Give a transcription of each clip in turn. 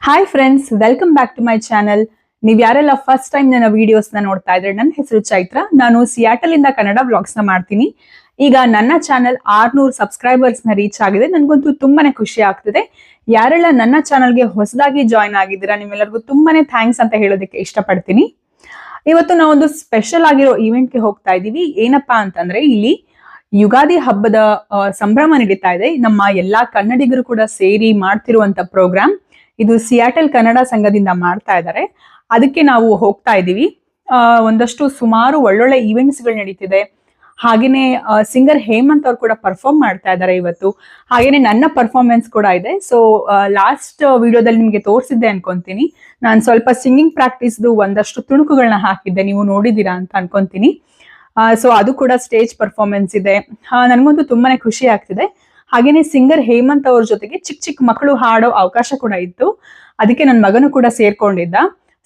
Hi friends, welcome back to my channel. ನೀವು ಯಾರೆಲ್ಲ first time ನನ್ನ ವಿಡಿಯೋಸ್ ನ ನೋಡ್ತಾ ಇದ್ರೆ, ನನ್ನ ಹೆಸರು ಚೈತ್ರ. ನಾನು ಸಿಯಾಟಲ್ ಇಂದ ಕನ್ನಡ ವ್ಲಾಗ್ಸ್ ನ ಮಾಡ್ತೀನಿ. ಈಗ ನನ್ನ ಚಾನಲ್ 600 ಸಬ್ಸ್ಕ್ರೈಬರ್ಸ್ ನ ರೀಚ್ ಆಗಿದೆ. ನನ್ಗಂತೂ ತುಂಬಾನೇ ಖುಷಿ ಆಗ್ತಿದೆ. ಯಾರೆಲ್ಲ ನನ್ನ ಚಾನಲ್ಗೆ ಹೊಸದಾಗಿ ಜಾಯ್ನ್ ಆಗಿದ್ದೀರಾ, ನಿಮ್ಮೆಲ್ಲರಿಗೂ ತುಂಬಾನೇ ಥ್ಯಾಂಕ್ಸ್ ಅಂತ ಹೇಳೋದಕ್ಕೆ ಇಷ್ಟಪಡ್ತೀನಿ. ಇವತ್ತು ನಾವೊಂದು ಸ್ಪೆಷಲ್ ಆಗಿರೋ ಇವೆಂಟ್ಗೆ ಹೋಗ್ತಾ ಇದ್ದೀವಿ. ಏನಪ್ಪಾ ಅಂತಂದ್ರೆ, ಇಲ್ಲಿ ಯುಗಾದಿ ಹಬ್ಬದ ಸಂಭ್ರಮ ನಡೀತಾ ಇದೆ. ನಮ್ಮ ಎಲ್ಲಾ ಕನ್ನಡಿಗರು ಕೂಡ ಸೇರಿ ಮಾಡ್ತಿರುವಂತ ಪ್ರೋಗ್ರಾಮ್ ಇದು. ಸಿಯಾಟಲ್ ಕನ್ನಡ ಸಂಘದಿಂದ ಮಾಡ್ತಾ ಇದ್ದಾರೆ. ಅದಕ್ಕೆ ನಾವು ಹೋಗ್ತಾ ಇದ್ದೀವಿ. ಒಂದಷ್ಟು ಸುಮಾರು ಒಳ್ಳೊಳ್ಳೆ ಈವೆಂಟ್ಸ್ ಗಳು ನಡೀತಿದೆ. ಹಾಗೇನೆ ಸಿಂಗರ್ ಹೇಮಂತ್ ಅವ್ರು ಕೂಡ ಪರ್ಫಾರ್ಮ್ ಮಾಡ್ತಾ ಇದ್ದಾರೆ ಇವತ್ತು. ಹಾಗೇನೆ ನನ್ನ ಪರ್ಫಾರ್ಮೆನ್ಸ್ ಕೂಡ ಇದೆ. ಸೊ ಲಾಸ್ಟ್ ವಿಡಿಯೋದಲ್ಲಿ ನಿಮ್ಗೆ ತೋರಿಸಿದ್ದೆ ಅನ್ಕೊಂತೀನಿ. ನಾನು ಸ್ವಲ್ಪ ಸಿಂಗಿಂಗ್ ಪ್ರಾಕ್ಟೀಸ್ದು ಒಂದಷ್ಟು ತುಣುಕುಗಳನ್ನ ಹಾಕಿದ್ದೆ, ನೀವು ನೋಡಿದೀರಾ ಅಂತ ಅನ್ಕೊಂತೀನಿ. ಸೊ ಅದು ಕೂಡ ಸ್ಟೇಜ್ ಪರ್ಫಾರ್ಮೆನ್ಸ್ ಇದೆ. ನನ್ಗಂತೂ ತುಂಬಾನೇ ಖುಷಿ ಆಗ್ತಿದೆ. ಹಾಗೇನೆ ಸಿಂಗರ್ ಹೇಮಂತ್ ಅವ್ರ ಜೊತೆಗೆ ಚಿಕ್ಕ ಚಿಕ್ಕ ಮಕ್ಕಳು ಹಾಡೋ ಅವಕಾಶ ಕೂಡ ಇತ್ತು. ಅದಕ್ಕೆ ನನ್ನ ಮಗನು ಕೂಡ ಸೇರ್ಕೊಂಡಿದ್ದ.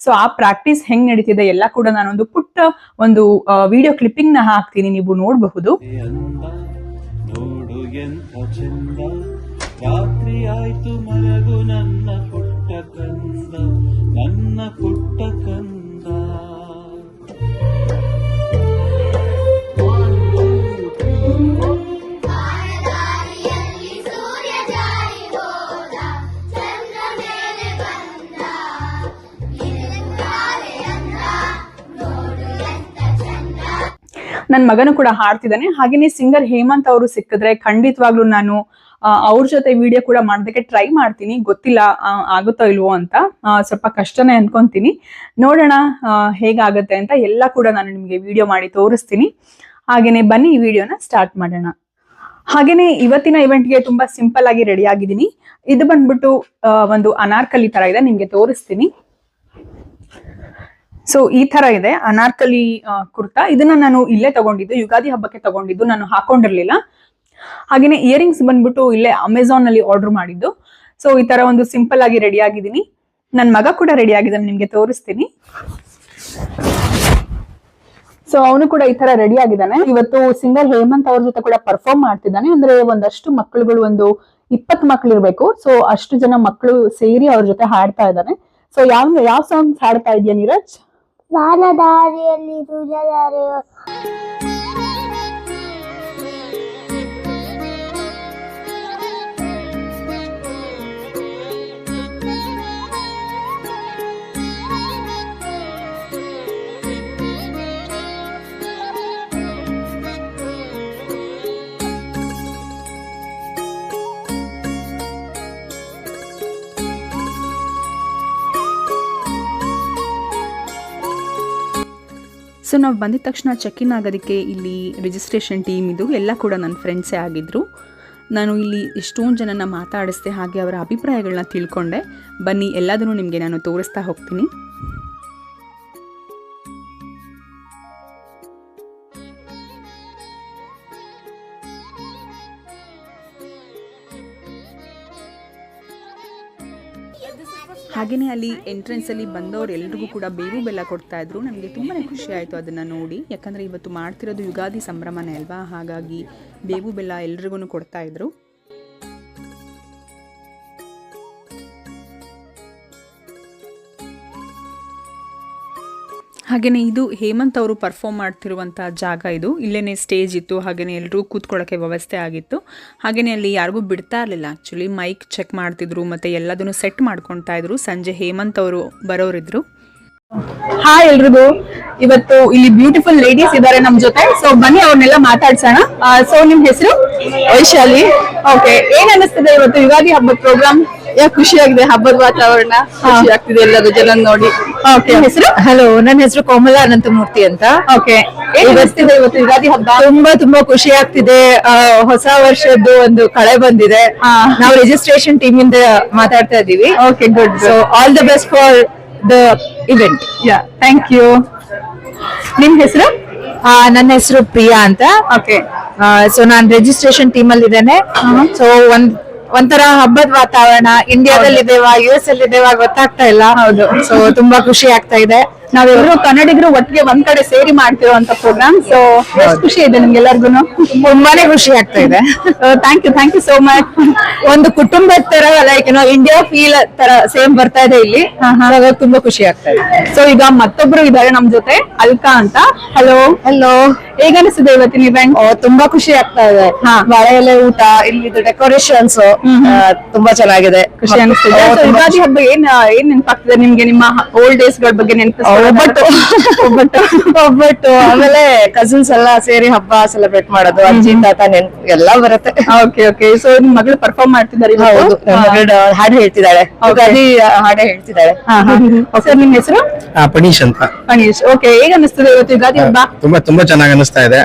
ಸೊ ಆ ಪ್ರಾಕ್ಟೀಸ್ ಹೆಂಗ್ ನಡೀತಿದೆ ಎಲ್ಲ ಕೂಡ ನಾನೊಂದು ಪುಟ್ಟ ಒಂದು ವಿಡಿಯೋ ಕ್ಲಿಪ್ಪಿಂಗ್ ನ ಹಾಕ್ತೀನಿ, ನೀವು ನೋಡಬಹುದು. ರಾತ್ರಿ ಆಯ್ತು ಮಲಗು ನನ್ನ ಪುಟ್ಟ ಕಂದ, ನನ್ನ ಪುಟ್ಟ ಕಂದ. ನನ್ನ ಮಗನು ಕೂಡ ಹಾಡ್ತಿದ್ದಾನೆ. ಹಾಗೇನೆ ಸಿಂಗರ್ ಹೇಮಂತ್ ಅವರು ಸಿಕ್ಕಿದ್ರೆ ಖಂಡಿತವಾಗ್ಲೂ ನಾನು ಅವ್ರ ಜೊತೆ ವಿಡಿಯೋ ಕೂಡ ಮಾಡೋದಕ್ಕೆ ಟ್ರೈ ಮಾಡ್ತೀನಿ. ಗೊತ್ತಿಲ್ಲ ಆಗುತ್ತೋ ಇಲ್ವೋ ಅಂತ, ಸ್ವಲ್ಪ ಕಷ್ಟನೇ ಅನ್ಕೊಂತೀನಿ. ನೋಡೋಣ ಹೇಗಾಗತ್ತೆ ಅಂತ. ಎಲ್ಲ ಕೂಡ ನಾನು ನಿಮ್ಗೆ ವಿಡಿಯೋ ಮಾಡಿ ತೋರಿಸ್ತೀನಿ. ಹಾಗೇನೆ ಬನ್ನಿ ಈ ವಿಡಿಯೋನ ಸ್ಟಾರ್ಟ್ ಮಾಡೋಣ. ಹಾಗೇನೆ ಇವತ್ತಿನ ಇವೆಂಟ್ಗೆ ತುಂಬಾ ಸಿಂಪಲ್ ಆಗಿ ರೆಡಿ ಆಗಿದ್ದೀನಿ. ಇದು ಬಂದ್ಬಿಟ್ಟು ಒಂದು ಅನಾರ್ಕಲಿ ತರ ಇದೆ, ನಿಮ್ಗೆ ತೋರಿಸ್ತೀನಿ. ಸೊ ಈ ತರ ಇದೆ ಅನಾರ್ಕಲಿ ಕುರ್ತಾ. ಇದನ್ನ ನಾನು ಇಲ್ಲೇ ತಗೊಂಡಿದ್ದು, ಯುಗಾದಿ ಹಬ್ಬಕ್ಕೆ ತಗೊಂಡಿದ್ದು, ನಾನು ಹಾಕೊಂಡಿರ್ಲಿಲ್ಲ. ಹಾಗೇನೆ ಇಯರಿಂಗ್ಸ್ ಬಂದ್ಬಿಟ್ಟು ಇಲ್ಲೇ ಅಮೆಝಾನ್ ನಲ್ಲಿ ಆರ್ಡರ್ ಮಾಡಿದ್ದು. ಸೊ ಈ ತರ ಒಂದು ಸಿಂಪಲ್ ಆಗಿ ರೆಡಿ ಆಗಿದ್ದೀನಿ. ನನ್ನ ಮಗ ಕೂಡ ರೆಡಿ ಆಗಿದ್ದಾನೆ, ನಿಮ್ಗೆ ತೋರಿಸ್ತೀನಿ. ಸೊ ಅವನು ಕೂಡ ಈ ತರ ರೆಡಿ ಆಗಿದ್ದಾನೆ. ಇವತ್ತು ಸಿಂಗರ್ ಹೇಮಂತ್ ಅವ್ರ ಜೊತೆ ಕೂಡ ಪರ್ಫಾರ್ಮ್ ಮಾಡ್ತಿದ್ದಾನೆ. ಅಂದ್ರೆ ಒಂದಷ್ಟು ಮಕ್ಕಳುಗಳು, ಒಂದು 20 ಮಕ್ಳು ಇರ್ಬೇಕು. ಸೊ ಅಷ್ಟು ಜನ ಮಕ್ಕಳು ಸೇರಿ ಅವ್ರ ಜೊತೆ ಹಾಡ್ತಾ ಇದ್ದಾನೆ. ಸೊ ಯಾವ ಸಾಂಗ್ ಹಾಡ್ತಾ ಇದೆಯಾ ನೀರಜ್? ವಾನದಾರಿಯಲ್ಲಿ ಸೂರ್ಯದಾರಿಯೋ ಸೊ ನಾವು ಬಂದಿದ ತಕ್ಷಣ ಚೆಕ್ ಇನ್ ಆಗೋದಕ್ಕೆ ಇಲ್ಲಿ ರಿಜಿಸ್ಟ್ರೇಷನ್ ಟೀಮ್ ಇದು ಎಲ್ಲ ಕೂಡ ನನ್ನ ಫ್ರೆಂಡ್ಸೇ ಆಗಿದ್ದರು. ನಾನು ಇಲ್ಲಿ ಎಷ್ಟೊಂದು ಜನನ ಮಾತಾಡಿಸ್ದೆ, ಹಾಗೆ ಅವರ ಅಭಿಪ್ರಾಯಗಳನ್ನ ತಿಳ್ಕೊಂಡೆ. ಬನ್ನಿ ಎಲ್ಲದನ್ನು ನಿಮಗೆ ನಾನು ತೋರಿಸ್ತಾ ಹೋಗ್ತೀನಿ. ಹಾಗೆಯೇ ಅಲ್ಲಿ ಎಂಟ್ರೆನ್ಸ್ ಅಲ್ಲಿ ಬಂದವರು ಎಲ್ರಿಗೂ ಕೂಡ ಬೇವು ಬೆಲ್ಲ ಕೊಡ್ತಾ ಇದ್ರು. ನನಗೆ ತುಂಬಾನೇ ಖುಷಿ ಆಯಿತು ಅದನ್ನು ನೋಡಿ. ಯಾಕಂದರೆ ಇವತ್ತು ಮಾಡ್ತಿರೋದು ಯುಗಾದಿ ಸಂಭ್ರಮನೇ ಅಲ್ವಾ, ಹಾಗಾಗಿ ಬೇವು ಬೆಲ್ಲ ಎಲ್ರಿಗೂ ಕೊಡ್ತಾ ಇದ್ರು. ಹಾಗೆಯೇ ಇದು ಹೇಮಂತ್ ಅವರು ಪರ್ಫಾರ್ಮ್ ಮಾಡ್ತಿರುವಂಥ ಜಾಗ ಇದು. ಇಲ್ಲೇ ಸ್ಟೇಜ್ ಇತ್ತು, ಹಾಗೆಯೇ ಎಲ್ಲರೂ ಕೂತ್ಕೊಳ್ಳೋಕ್ಕೆ ವ್ಯವಸ್ಥೆ ಆಗಿತ್ತು. ಹಾಗೆಯೇ ಅಲ್ಲಿ ಯಾರಿಗೂ ಬಿಡ್ತಾ ಇರಲಿಲ್ಲ. ಆ್ಯಕ್ಚುಲಿ ಮೈಕ್ ಚೆಕ್ ಮಾಡ್ತಿದ್ರು ಮತ್ತು ಎಲ್ಲದನ್ನು ಸೆಟ್ ಮಾಡ್ಕೊತಾ ಇದ್ರು. ಸಂಜೆ ಹೇಮಂತ್ ಅವರು ಬರೋರಿದ್ರು. ಹಾಯ್ ಎಲ್ರಿಗೂ. ಇವತ್ತು ಇಲ್ಲಿ ಬ್ಯೂಟಿಫುಲ್ ಲೇಡೀಸ್ ಇದ್ದಾರೆ ನಮ್ಮ ಜೊತೆ. ಸೊ ಬನ್ನಿ ಅವ್ರನ್ನೆಲ್ಲ ಮಾತಾಡ್ಸೋಣ. ಸೊ ನಿಮ್ ಹೆಸರು? ವೈಶಾಲಿ. ಓಕೆ, ಏನ್ ಅನಿಸ್ತಿದೆ ಇವತ್ತು ಯುಗಾದಿ ಹಬ್ಬದ ಪ್ರೋಗ್ರಾಮ್? ಖುಷಿಯಾಗಿದೆ, ಹಬ್ಬದ ವಾತಾವರಣ ಖುಷಿ ಆಗ್ತಿದೆ ಎಲ್ಲರೂ ಜನ ನೋಡಿ. ಓಕೆ, ಹೆಸರು? ಹಲೋ, ನನ್ನ ಹೆಸರು ಕೋಮಲ ಅನಂತಮೂರ್ತಿ ಅಂತ. ಓಕೆ, ಏನ್ ಅನಿಸ್ತಿದೆ ಇವತ್ತು ಯುಗಾದಿ ಹಬ್ಬ? ತುಂಬಾ ಖುಷಿ ಆಗ್ತಿದೆ. ಹೊಸ ವರ್ಷದ್ದು ಒಂದು ಕಳೆ ಬಂದಿದೆ. ನಾವು ರಿಜಿಸ್ಟ್ರೇಷನ್ ಟೀಮ್ ಇಂದ ಮಾತಾಡ್ತಾ ಇದೀವಿ. Okay, good. So all the best for the event. Yeah, thank you. ನಿಮ್ ಹೆಸರು? ನನ್ನ ಹೆಸರು ಪ್ರಿಯಾ ಅಂತ. ಓಕೆ, ಸೊ ನಾನ್ ರಿಜಿಸ್ಟ್ರೇಷನ್ ಟೀಮ್ ಅಲ್ಲಿ ಇದ್ದೇನೆ. ಸೊ ಒಂಥರ ಹಬ್ಬದ ವಾತಾವರಣ. ಇಂಡಿಯಾದಲ್ಲಿ ಇದೇವಾ, US ಅಲ್ಲಿ ಇದೇವಾ ಗೊತ್ತಾಗ್ತಾ ಇಲ್ಲ. ಹೌದು. ಸೊ ತುಂಬಾ ಖುಷಿ ಆಗ್ತಾ ಇದೆ. ನಾವೆಲ್ಲರೂ ಕನ್ನಡಿಗರು ಒಟ್ಟಿಗೆ ಒಂದ್ ಕಡೆ ಸೇರಿ ಮಾಡ್ತಿರುವಂತ ಪ್ರೋಗ್ರಾಮ್. ಸೊ ಎಷ್ಟು ಖುಷಿ ಇದೆ ನಿಮ್ಗೆಲ್ಲರಿಗೂ? ತುಂಬಾನೇ ಖುಷಿ ಆಗ್ತಾ ಇದೆ. Thank you so much. ಒಂದು ಕುಟುಂಬದ ತರ ಲೈಕ್ ಇಂಡಿಯಾ ಫೀಲ್ ತರ ಸೇಮ್ ಬರ್ತಾ ಇದೆ ಇಲ್ಲಿ. ಹಾಗಾಗಿ ತುಂಬಾ ಖುಷಿ ಆಗ್ತಾ ಇದೆ. ಸೊ ಈಗ ಮತ್ತೊಬ್ರು ಇದ್ದಾರೆ ನಮ್ ಜೊತೆ, ಅಲ್ಕಾ ಅಂತ. ಹಲೋ. ಹೇಗ ಅನಿಸಿದೆ ಇವತ್ತಿನ ಇವೆಂಟ್? ತುಂಬಾ ಖುಷಿ ಆಗ್ತಾ ಇದೆ. ಬಾಳೆ ಎಲೆ ಊಟ, ಇಲ್ಲಿ ಡೆಕೋರೇಷನ್ಸ್ ತುಂಬಾ ಚೆನ್ನಾಗಿದೆ. ಖುಷಿ ಅನಿಸ್ತಿದೆ. So, ಯುಗಾದಿ ಹಬ್ಬ ಏನ್ ನೆನಪಾಗ್ತದೆ ನಿಮ್ಗೆ? ನಿಮ್ಮ ಓಲ್ಡ್ ಡೇಸ್ ಗಳ ಬಗ್ಗೆ ಒಬ್ಬಟ್ಟು ಆಮೇಲೆ ಕಸಿನ್ಸ್ ಎಲ್ಲ ಸೇರಿ ಹಬ್ಬ ಸೆಲೆಬ್ರೇಟ್ ಮಾಡೋದು, ಅಜ್ಜಿ ತಾತ ನೆನ್ಪು ಎಲ್ಲ ಬರುತ್ತೆ. ಓಕೆ. ಸೊ ನಿಮ್ ಮಗಳು ಪರ್ಫಾರ್ಮ್ ಮಾಡ್ತಿದ್ದಾರೆ? ಹೌದು, ಹಾಡು ಹೇಳ್ತಿದ್ದಾಳೆ, ಯುಗಾದಿ ಹಾಡು ಹೇಳ್ತಿದ್ದಾಳೆ. ಸರ್ ನಿಮ್ ಹೆಸರು? ಪಣೀಶ್ ಅಂತ. ಪಣೀಶ್. ಓಕೆ, ಹೇಗ ಅನಿಸ್ತದೆ ಇವತ್ತು ಯುಗಾದಿ ಹಬ್ಬ? ತುಂಬಾ ಚೆನ್ನಾಗಿ ಅನಿಸ್ತಾ ಇದೆ.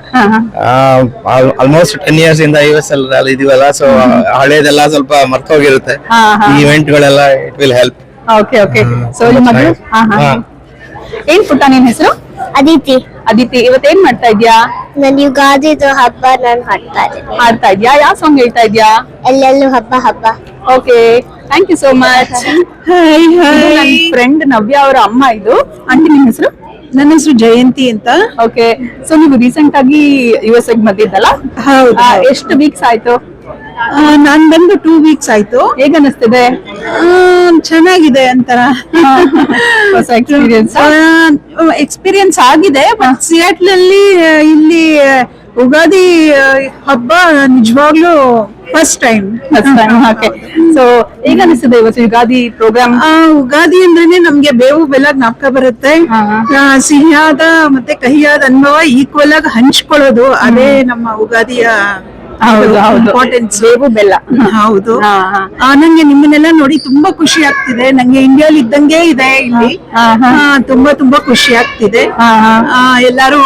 ಆಲ್ಮೋಸ್ಟ್ 10 years ಇಂದ US ಅಲ್ಲಿ ಇದೀವಲ್ಲ, ಸೊ ಹಳೇದೆಲ್ಲ ಸ್ವಲ್ಪ ಮರ್ತೋಗಿರುತ್ತೆ. ಈ ಇವೆಂಟ್ ಗಳೆಲ್ಲ it will help. Okay. So ನಿಮ್ಮ ಮಗಳು? ಏನ್ ಪುಟ್ಟ ನಿನ್ ಹೆಸರು? ಅದಿತಿ. ಇವತ್ತು ಏನ್ ಮಾಡ್ತಾ ಇದ್ಯಾ? ನನ್ ಯುಗಾದಿದು ಹಬ್ಬ ನಾನು ಹಾಡ್ತಾ ಇದ್ಯಾ? ಯಾವ ಸಾಂಗ್ ಹೇಳ್ತಾ ಇದ್ಯಾ? ಎಲ್ಲೆಲ್ಲೂ ಹಬ್ಬ. Okay, thank you so much. ನನ್ನ ಫ್ರೆಂಡ್ ನವ್ಯ ಅವರ ಅಮ್ಮ ಇದು. ಆಂಟಿ ನಿಮ್ ಹೆಸರು? ನನ್ನ ಹೆಸರು ಜಯಂತಿ ಅಂತ. ಓಕೆ. ಸೊ ನೀವು ರೀಸೆಂಟ್ ಆಗಿ US ಬಂದಿದ್ದಲ್ಲ? ಹೌದು. ಎಷ್ಟು ವೀಕ್ಸ್ ಆಯ್ತು? ನಾನ್ ಬಂದು 2 weeks ಆಯ್ತು. ಹೇಗ ಅನಿಸ್ತಿದೆ? ಚೆನ್ನಾಗಿದೆ ಒಂಥರ ಹೊಸ ಎಕ್ಸ್ಪೀರಿಯನ್ಸ್ ಆಗಿದೆ. ಬಟ್ ಸಿಯಾಟ್ಲ್ ಅಲ್ಲಿ ಇಲ್ಲಿ ಉಗಾದಿ ಹಬ್ಬ ನಿಜವಾಗ್ಲೂ ಫಸ್ಟ್ ಟೈಮ್. ಓಕೆ. ಸೊ ಹೇಗ ಅನಿಸ್ತಿದೆ ಇವತ್ತು ಯುಗಾದಿ ಪ್ರೋಗ್ರಾಮ್? ಉಗಾದಿ ಅಂದ್ರೇನೆ ನಮ್ಗೆ ಬೇವು ಬೆಲ್ಲ ಜ್ಞಾಪಕ ಬರುತ್ತೆ. ಸಿಹಿಯಾದ ಮತ್ತೆ ಕಹಿಯಾದ ಅನುಭವ ಈಕ್ವಲ್ ಆಗಿ ಹಂಚ್ಕೊಳ್ಳೋದು, ಅದೇ ನಮ್ಮ ಉಗಾದಿಯ ಇಂಪಾರ್ಟೆನ್ಸ್. ಬೇವು ಬೆಲ್ಲ. ಹೌದು. ನಂಗೆ ನಿಮ್ಮನ್ನೆಲ್ಲ ನೋಡಿ ತುಂಬಾ ಖುಷಿ ಆಗ್ತಿದೆ. ನಂಗೆ ಇಂಡಿಯಾಲ್ ಇದ್ದಂಗೆ ಇದೆ ಇಲ್ಲಿ. ತುಂಬಾ ಖುಷಿ ಆಗ್ತಿದೆ. ಎಲ್ಲಾರು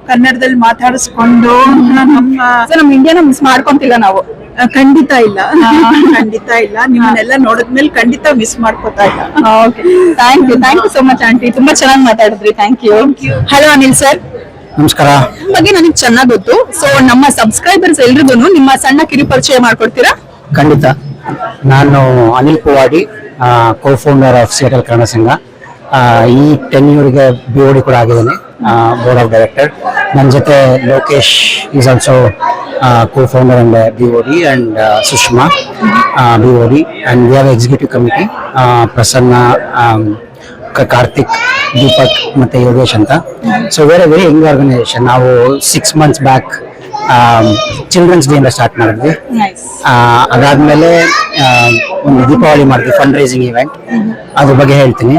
ಕನ್ನಡದಲ್ಲಿ ಮಾತಾಡಿಸ್ಕೊಂಡು ನಮ್ ಇಂಡಿಯಾನ ಮಿಸ್ ಮಾಡ್ಕೊಂತಿಲ್ಲ ನಾವು. ಖಂಡಿತ ಇಲ್ಲ. ನಿಮ್ಮನ್ನೆಲ್ಲ ನೋಡಿದ್ಮೇಲೆ ಖಂಡಿತ ಮಿಸ್ ಮಾಡ್ಕೋತಾ ಇಲ್ಲ. Okay, thank you so much aunty. ತುಂಬಾ ಚೆನ್ನಾಗಿ ಮಾತಾಡಿದ್ರಿ. Thank you. Hello Anil sir. ನಮಸ್ಕಾರ. ನಿಮ್ಮ ಬಗ್ಗೆ ನನಗೆ ಚೆನ್ನಾಗಿ ಗೊತ್ತು. ಸೊ ನಮ್ಮ ಸಬ್ಸ್ಕ್ರೈಬರ್ಸ್ ಎಲ್ರಿಗೂ ನಿಮ್ಮ ಸಣ್ಣ ಕಿರು ಪರಿಚಯ ಮಾಡ್ಕೊಡ್ತೀರಾ? ಖಂಡಿತ. ನಾನು ಅನಿಲ್ ಪುವಾಡಿ, ಕೋ-ಫೌಂಡರ್ ಆಫ್ ಸಿಯಾಟಲ್ ಕನ್ನಡ ಸಂಘ. ಈ 10 years BOD ಕೂಡ ಆಗಿದ್ದೇನೆ, ಬೋರ್ಡ್ ಆಫ್ ಡೈರೆಕ್ಟರ್. ನನ್ನ ಜೊತೆ Lokesh is also co-founder and BOD, and Sushma BOD, and we have executive committee, Prasanna, Karthik, Deepak ಮತ್ತೆ ಯೋಗೇಶ್ ಅಂತ. So very young organisation. ನಾವು 6 months ಬ್ಯಾಕ್ ಚಿಲ್ಡ್ರನ್ಸ್ ಡೇ ಇಂದ ಸ್ಟಾರ್ಟ್ ಮಾಡಿದ್ವಿ. ಅದಾದ್ಮೇಲೆ ಒಂದು ದೀಪಾವಳಿ ಮಾಡಿದ್ವಿ, ಫಂಡ್ ರೈಸಿಂಗ್ ಇವೆಂಟ್, ಅದ್ರ ಬಗ್ಗೆ ಹೇಳ್ತೀನಿ.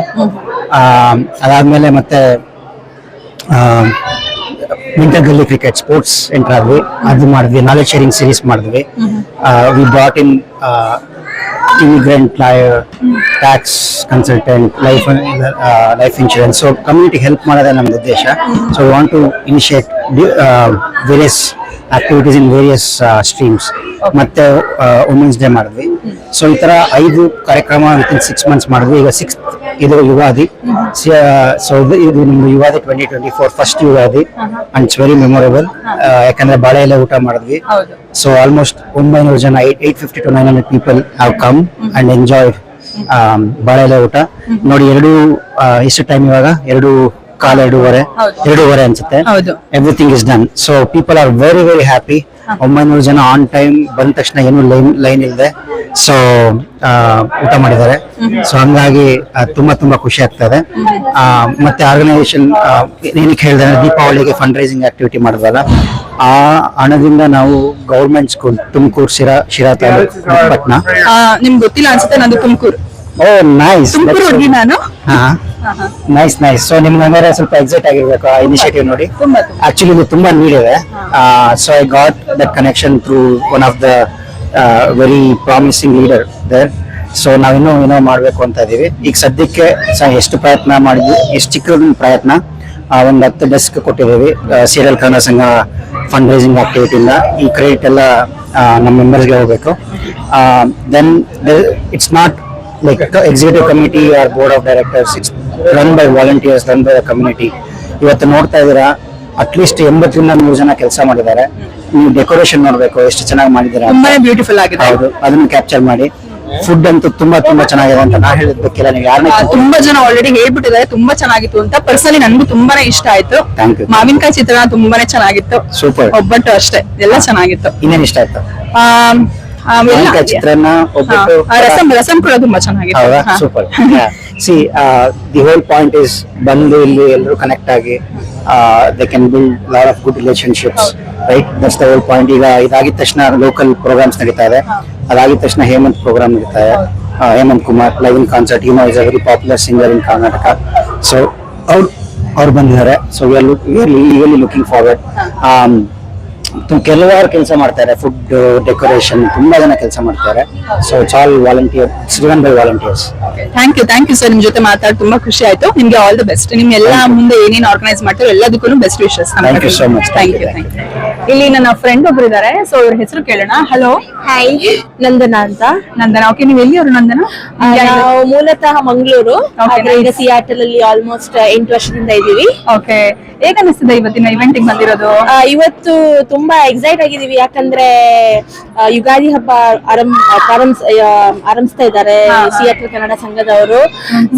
ಅದಾದ್ಮೇಲೆ ಮತ್ತೆ ವಿಂಟರ್ ಗಲ್ಲಿ ಕ್ರಿಕೆಟ್ ಸ್ಪೋರ್ಟ್ಸ್ ಎಂಟರ್ ಆದ್ವಿ, ಅದು ಮಾಡಿದ್ವಿ. ನಾಲೆಜ್ ಶೇರಿಂಗ್ ಸೀರೀಸ್ ಮಾಡಿದ್ವಿ. We brought in immigrant lawyer, tax consultant, life insurance. So community help ಮಾಡೋದೇ ನಮ್ಮ ಉದ್ದೇಶ. So we want to initiate various activities in various streams. ಮತ್ತೆ ವುಮೆನ್ಸ್ ಡೇ ಮಾಡಿದ್ವಿ. ಸೊ ಈ ತರ 5 ಕಾರ್ಯಕ್ರಮ ವಿತಿನ್ 6 months ಮಾಡಿದ್ವಿ. ಈಗ 6th ಇದು ಯುಗಾದಿ. ಸೊ ಇದು ನಿಮ್ದು Ugadi 2024 first Ugadi, and it's very memorable. ಯಾಕಂದ್ರೆ ಬಾಳೆ ಎಲೆ ಊಟ ಮಾಡಿದ್ವಿ. ಸೊ ಆಲ್ಮೋಸ್ಟ್ 900 ಜನ, 850 to 900 people have come and enjoyed ಬಾಳೆ ಎಲೆ ಊಟ. ನೋಡಿ, ಎಷ್ಟು ಟೈಮ್ ಇವಾಗ? 2:15 ಅನ್ಸುತ್ತೆ. Everything is done. So people are very happy. 900 ಜನ ಆನ್ ಟೈಮ್ ಬಂದ ತಕ್ಷಣ ಏನು ಲೈನ್ ಇಲ್ಲದೆ ಸೊ ಊಟ ಮಾಡಿದ್ದಾರೆ. ಸೊ ಹಂಗಾಗಿ ತುಂಬಾ ಖುಷಿ ಆಗ್ತಾ ಇದೆ. ಮತ್ತೆ ಆರ್ಗನೈಸೇಷನ್ ಏನಕ್ಕೆ ಹೇಳಿದ್ರೆ, ದೀಪಾವಳಿಗೆ ಫಂಡ್ ರೈಸಿಂಗ್ ಆಕ್ಟಿವಿಟಿ ಮಾಡಿದ್ವಲ್ಲ, ಆ ಹಣದಿಂದ ನಾವು ಗೌರ್ಮೆಂಟ್ ಸ್ಕೂಲ್ ತುಮಕೂರು ಶಿರಾ ತಾಲೂಕು ಪಟ್ನ. ನಿಮ್ಗೆ ಗೊತ್ತಿಲ್ಲ ಅನ್ಸುತ್ತೆ, ನಂದು ತುಮಕೂರು. ಓ ನೈಸ್. ಹುಡುಗಿ ನಾನು. ನೈಸ್. ಸೊ ನಿಮ್ಗೆ ಹಂಗಾರೆ ಸ್ವಲ್ಪ ಎಕ್ಸೈಟ್ ಆಗಿರ್ಬೇಕು ಆ ಇನಿಷಿಯೇಟಿವ್ ನೋಡಿ. ಆಕ್ಚುಲಿ ಇದು ತುಂಬಾ ನೀಡ್ ಇದೆ. So I got that connection through one of the very promising leader there. So ನಾವಿನ್ನೂ ಏನೋ ಮಾಡ್ಬೇಕು ಅಂತ ಇದೀವಿ. ಈಗ ಸದ್ಯಕ್ಕೆ ಎಷ್ಟು ಪ್ರಯತ್ನ ಮಾಡಿದ್ವಿ, ಎಷ್ಟು ಚಿಕ್ಕ ಪ್ರಯತ್ನ, ಒಂದು 10 ಡೆಸ್ಕ್ ಕೊಟ್ಟಿದ್ದೀವಿ ಸಿಯಾಟಲ್ ಕನ್ನಡ ಸಂಘ ಫಂಡ್ ರೈಸಿಂಗ್ ಆಕ್ಟಿವಿಟಿಯಿಂದ. ಈ ಕ್ರೆಡಿಟ್ ಎಲ್ಲ ನಮ್ಮ ಮೆಂಬರ್ಸ್ಗೆ ಹೋಗ್ಬೇಕು. Then it's not like executive committee or board of directors, it's run by volunteers, run by the community. ಇವತ್ತು ನೋಡ್ತಾ ಇದ್ದೀರಾ, ಅಟ್ಲೀಸ್ಟ್ 80 ರಿಂದ 100 ಜನ ಕೆಲಸ ಮಾಡಿದ್ದಾರೆ. ನೀವು ಡೆಕೋರೇಷನ್ ನೋಡ್ಬೇಕು, ಎಷ್ಟು ಚೆನ್ನಾಗಿ ಮಾಡಿದ್ದೀರಾ. ತುಂಬಾನೇ ಬ್ಯೂಟಿಫುಲ್ ಆಗಿದೆ. ಹೌದು, ಅದನ್ನ ಕ್ಯಾಪ್ಚರ್ ಮಾಡಿ ಫುಡ್ ಅಂತೂ ತುಂಬಾ ಚೆನ್ನಾಗಿದೆ ಅಂತ ನಾ ಹೇಳಿದ್ದಕ್ಕೆಲ್ಲ ನೀವು ಯಾರನ್ನ ತುಂಬಾ ಜನ ಆಲ್ರೆಡಿ ಹೇಳ್ಬಿಟ್ಟಿದ್ದಾರೆ ತುಂಬಾ ಚೆನ್ನಾಗಿತ್ತು ಅಂತ. ಪರ್ಸನಲಿ ನನ್ಗೂ ತುಂಬಾನೇ ಇಷ್ಟ ಆಯ್ತು. Thank you. ಮಾವಿನಕಾಯಿ ಚಿತ್ರಾನ್ನ ತುಂಬಾನೇ ಚೆನ್ನಾಗಿತ್ತು. Super. ಒಬ್ಬಟ್ಟು ಅಷ್ಟೇ ಎಲ್ಲ ಚೆನ್ನಾಗಿತ್ತು. ಇನ್ನೇನ್ ಇಷ್ಟ ಆಯ್ತು? ಆಮೇಲೆ ಮಾವಿನಕಾಯಿ ಚಿತ್ರಾನ್ನ, ಒಬ್ಬಟ್ಟು, ರಸಂ ಕೂಡ ತುಂಬಾ ಚೆನ್ನಾಗಿತ್ತು. ಹೌದಾ? ಹಾ. Super. See the whole point is ಬಂದು ಇಲ್ಲಿ ಎಲ್ಲರೂ ಕನೆಕ್ಟ್ ಆಗಿ they can build lot of good relationships, right? That's the whole point. ಈಗ ಇದಾಗಿದ ತಕ್ಷಣ ಲೋಕಲ್ ಪ್ರೋಗ್ರಾಮ್ಸ್ ನಡೀತಾ ಇದೆ. ಅದಾಗಿದ ತಕ್ಷಣ ಹೇಮಂತ್ ಪ್ರೋಗ್ರಾಮ್ ನಡೀತಾ ಇದೆ. Hemanth Kumar live in concert. Is a very popular singer in Karnataka. So ಅವ್ರು ಬಂದಿದ್ದಾರೆ. So really looking forward. ಕೆಲವಾರು ಕೆಲಸ ಮಾಡ್ತಾರೆ. ಫುಡ್ ಡೆಕೋರೇಷನ್ ತುಂಬಾ ಜನ ಕೆಲಸ ಮಾಡ್ತಾರೆ. So it's all volunteer, it's driven by volunteers. Thank you sir. ನಿಮ್ ಜೊತೆ ಮಾತಾಡಿ ತುಂಬಾ ಖುಷಿ ಆಯ್ತು. ನಿಮ್ಗೆ ಆಲ್ ದಿ ಬೆಸ್ಟ್. ನಿಮ್ ಎಲ್ಲ ಮುಂದೆ ಏನೇನ್ ಆರ್ಗನೈಸ್ ಮಾಡ್ತೀರೋ ಎಲ್ಲದಕ್ಕೂ best wishes. Thank you so much. Thank you. ಇಲ್ಲಿ ನನ್ನ ಫ್ರೆಂಡ್ ಒಬ್ರು ಇದಾರೆ. ಸೊ ಅವ್ರ ಹೆಸರು ಕೇಳೋಣ. ಹಲೋ. ಹಾಯ್, ನಂದನಾ ಅಂತ. ನಂದನ. ಓಕೆ, ನೀವು ಎಲ್ಲಿ ಅವರು ನಂದನ? ನಾವು ಮೂಲತಃ ಮಂಗಳೂರು. Okay, ಆದ್ರೆ ಈಗ nice. ಸಿಯಾಟಲ್ ಅಲ್ಲಿ ಆಲ್ಮೋಸ್ಟ್ 8 ವರ್ಷದಿಂದ ಇದ್ದೀವಿ. ಓಕೆ, ಹೇಗ ಅನಿಸ್ತದೆ ಇವತ್ತಿನ ಇವೆಂಟ್ ಬಂದಿರೋದು? ಇವತ್ತು ತುಂಬಾ ಎಕ್ಸೈಟ್ ಆಗಿದೀವಿ. ಯಾಕಂದ್ರೆ ಯುಗಾದಿ ಹಬ್ಬ ಆರಂಭಿಸ್ತಾ ಇದ್ದಾರೆ ಸಿಯಾಟಲ್ ಕನ್ನಡ ಸಂಘದವರು.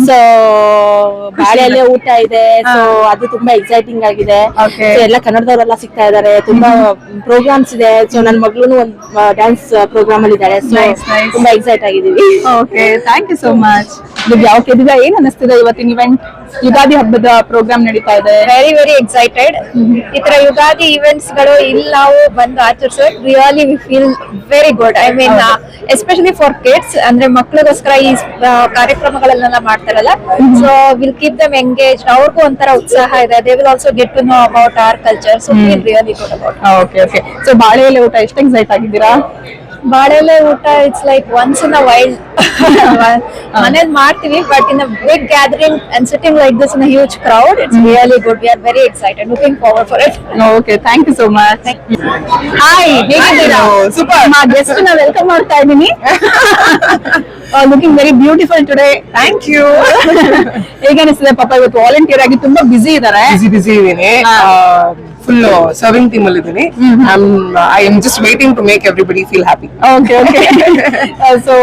ಸೊ ಬಾಳೆಲೆ ಊಟ ಇದೆ. ಸೊ ಅದು ತುಂಬಾ ಎಕ್ಸೈಟಿಂಗ್ ಆಗಿದೆ. Okay. So, ಎಲ್ಲ ಕನ್ನಡದವರೆಲ್ಲ ಸಿಗ್ತಾ ಇದ್ದಾರೆ. ತುಂಬಾ ಪ್ರೋಗ್ರಾಮ್ಸ್ ಇದೆ. ಸೊ ನನ್ನ ಮಗಳು ಒಂದು ಡ್ಯಾನ್ಸ್ ಪ್ರೋಗ್ರಾಮ್ ಅಲ್ಲಿ ಇದ್ದಾಳೆ. So Nice, nice. ತುಂಬಾ ಎಕ್ಸೈಟ್ ಆಗಿದೀವಿ. Okay, thank you so much. ನಿಮ್ಗೆ ಯಾವ ಕೆದಿದ ಏನ್ ಅನಿಸ್ತಿದೆ ಇವತ್ತಿನ ಇವೆಂಟ್? ಯುಗಾದಿ ಹಬ್ಬದ ಪ್ರೋಗ್ರಾಮ್ ನಡೀತಾ ಇದೆ. Very excited. ಈ ತರ ಯುಗಾದಿ ಇವೆಂಟ್ಸ್ ಗಳು ಇಲ್ಲಿ ನಾವು ಬಂದು ಆಚರಿಸೋದು really we feel very good. I mean especially for kids, ಅಂದ್ರೆ ಮಕ್ಳಿಗೋಸ್ಕರ ಈ ಕಾರ್ಯಕ್ರಮಗಳನ್ನೆಲ್ಲ ಮಾಡ್ತಾರಲ್ಲ. So will keep them engage. ಅವ್ರಿಗೂ ಒಂಥರ ಉತ್ಸಾಹ ಇದೆ. They will also get to know about our culture. So feel really good about. Okay. So ಬಾಳೆ ಎಲೆ ಊಟ ಎಷ್ಟು ಎಕ್ಸೈಟ್ ಆಗಿದ್ದೀರಾ? ಬಾಳೆಲೆ ಊಟ it's like once in a while. ಮನೇಲಿ ಮಾಡ್ತೀವಿ, but in a big gathering and sitting like this in a huge crowd, it's really good. We are very excited, looking forward for it. Okay, thank you so much. Hi, ಹೇಗಿದ್ದೀರಾ? Super. ಮಾ guest ನ welcome ಮಾಡ್ತಾ ಇದ್ದೀನಿ. Looking very beautiful today. Thank you. ಹೇಗೆ ಅನಿಸ್ತದೆ ಪಾಪ? ಇವತ್ತು volunteer ಆಗಿ ತುಂಬಾ ಬಿಸಿ ಇದಾರೆ. ಬಿಸಿ ಇದೀನಿ. ಫುಲ್ ಸರ್ವಿಂಗ್ ಟೀಮ್ ಅಲ್ಲಿ ಇದೀನಿ. I am just waiting to make everybody feel happy. Okay. So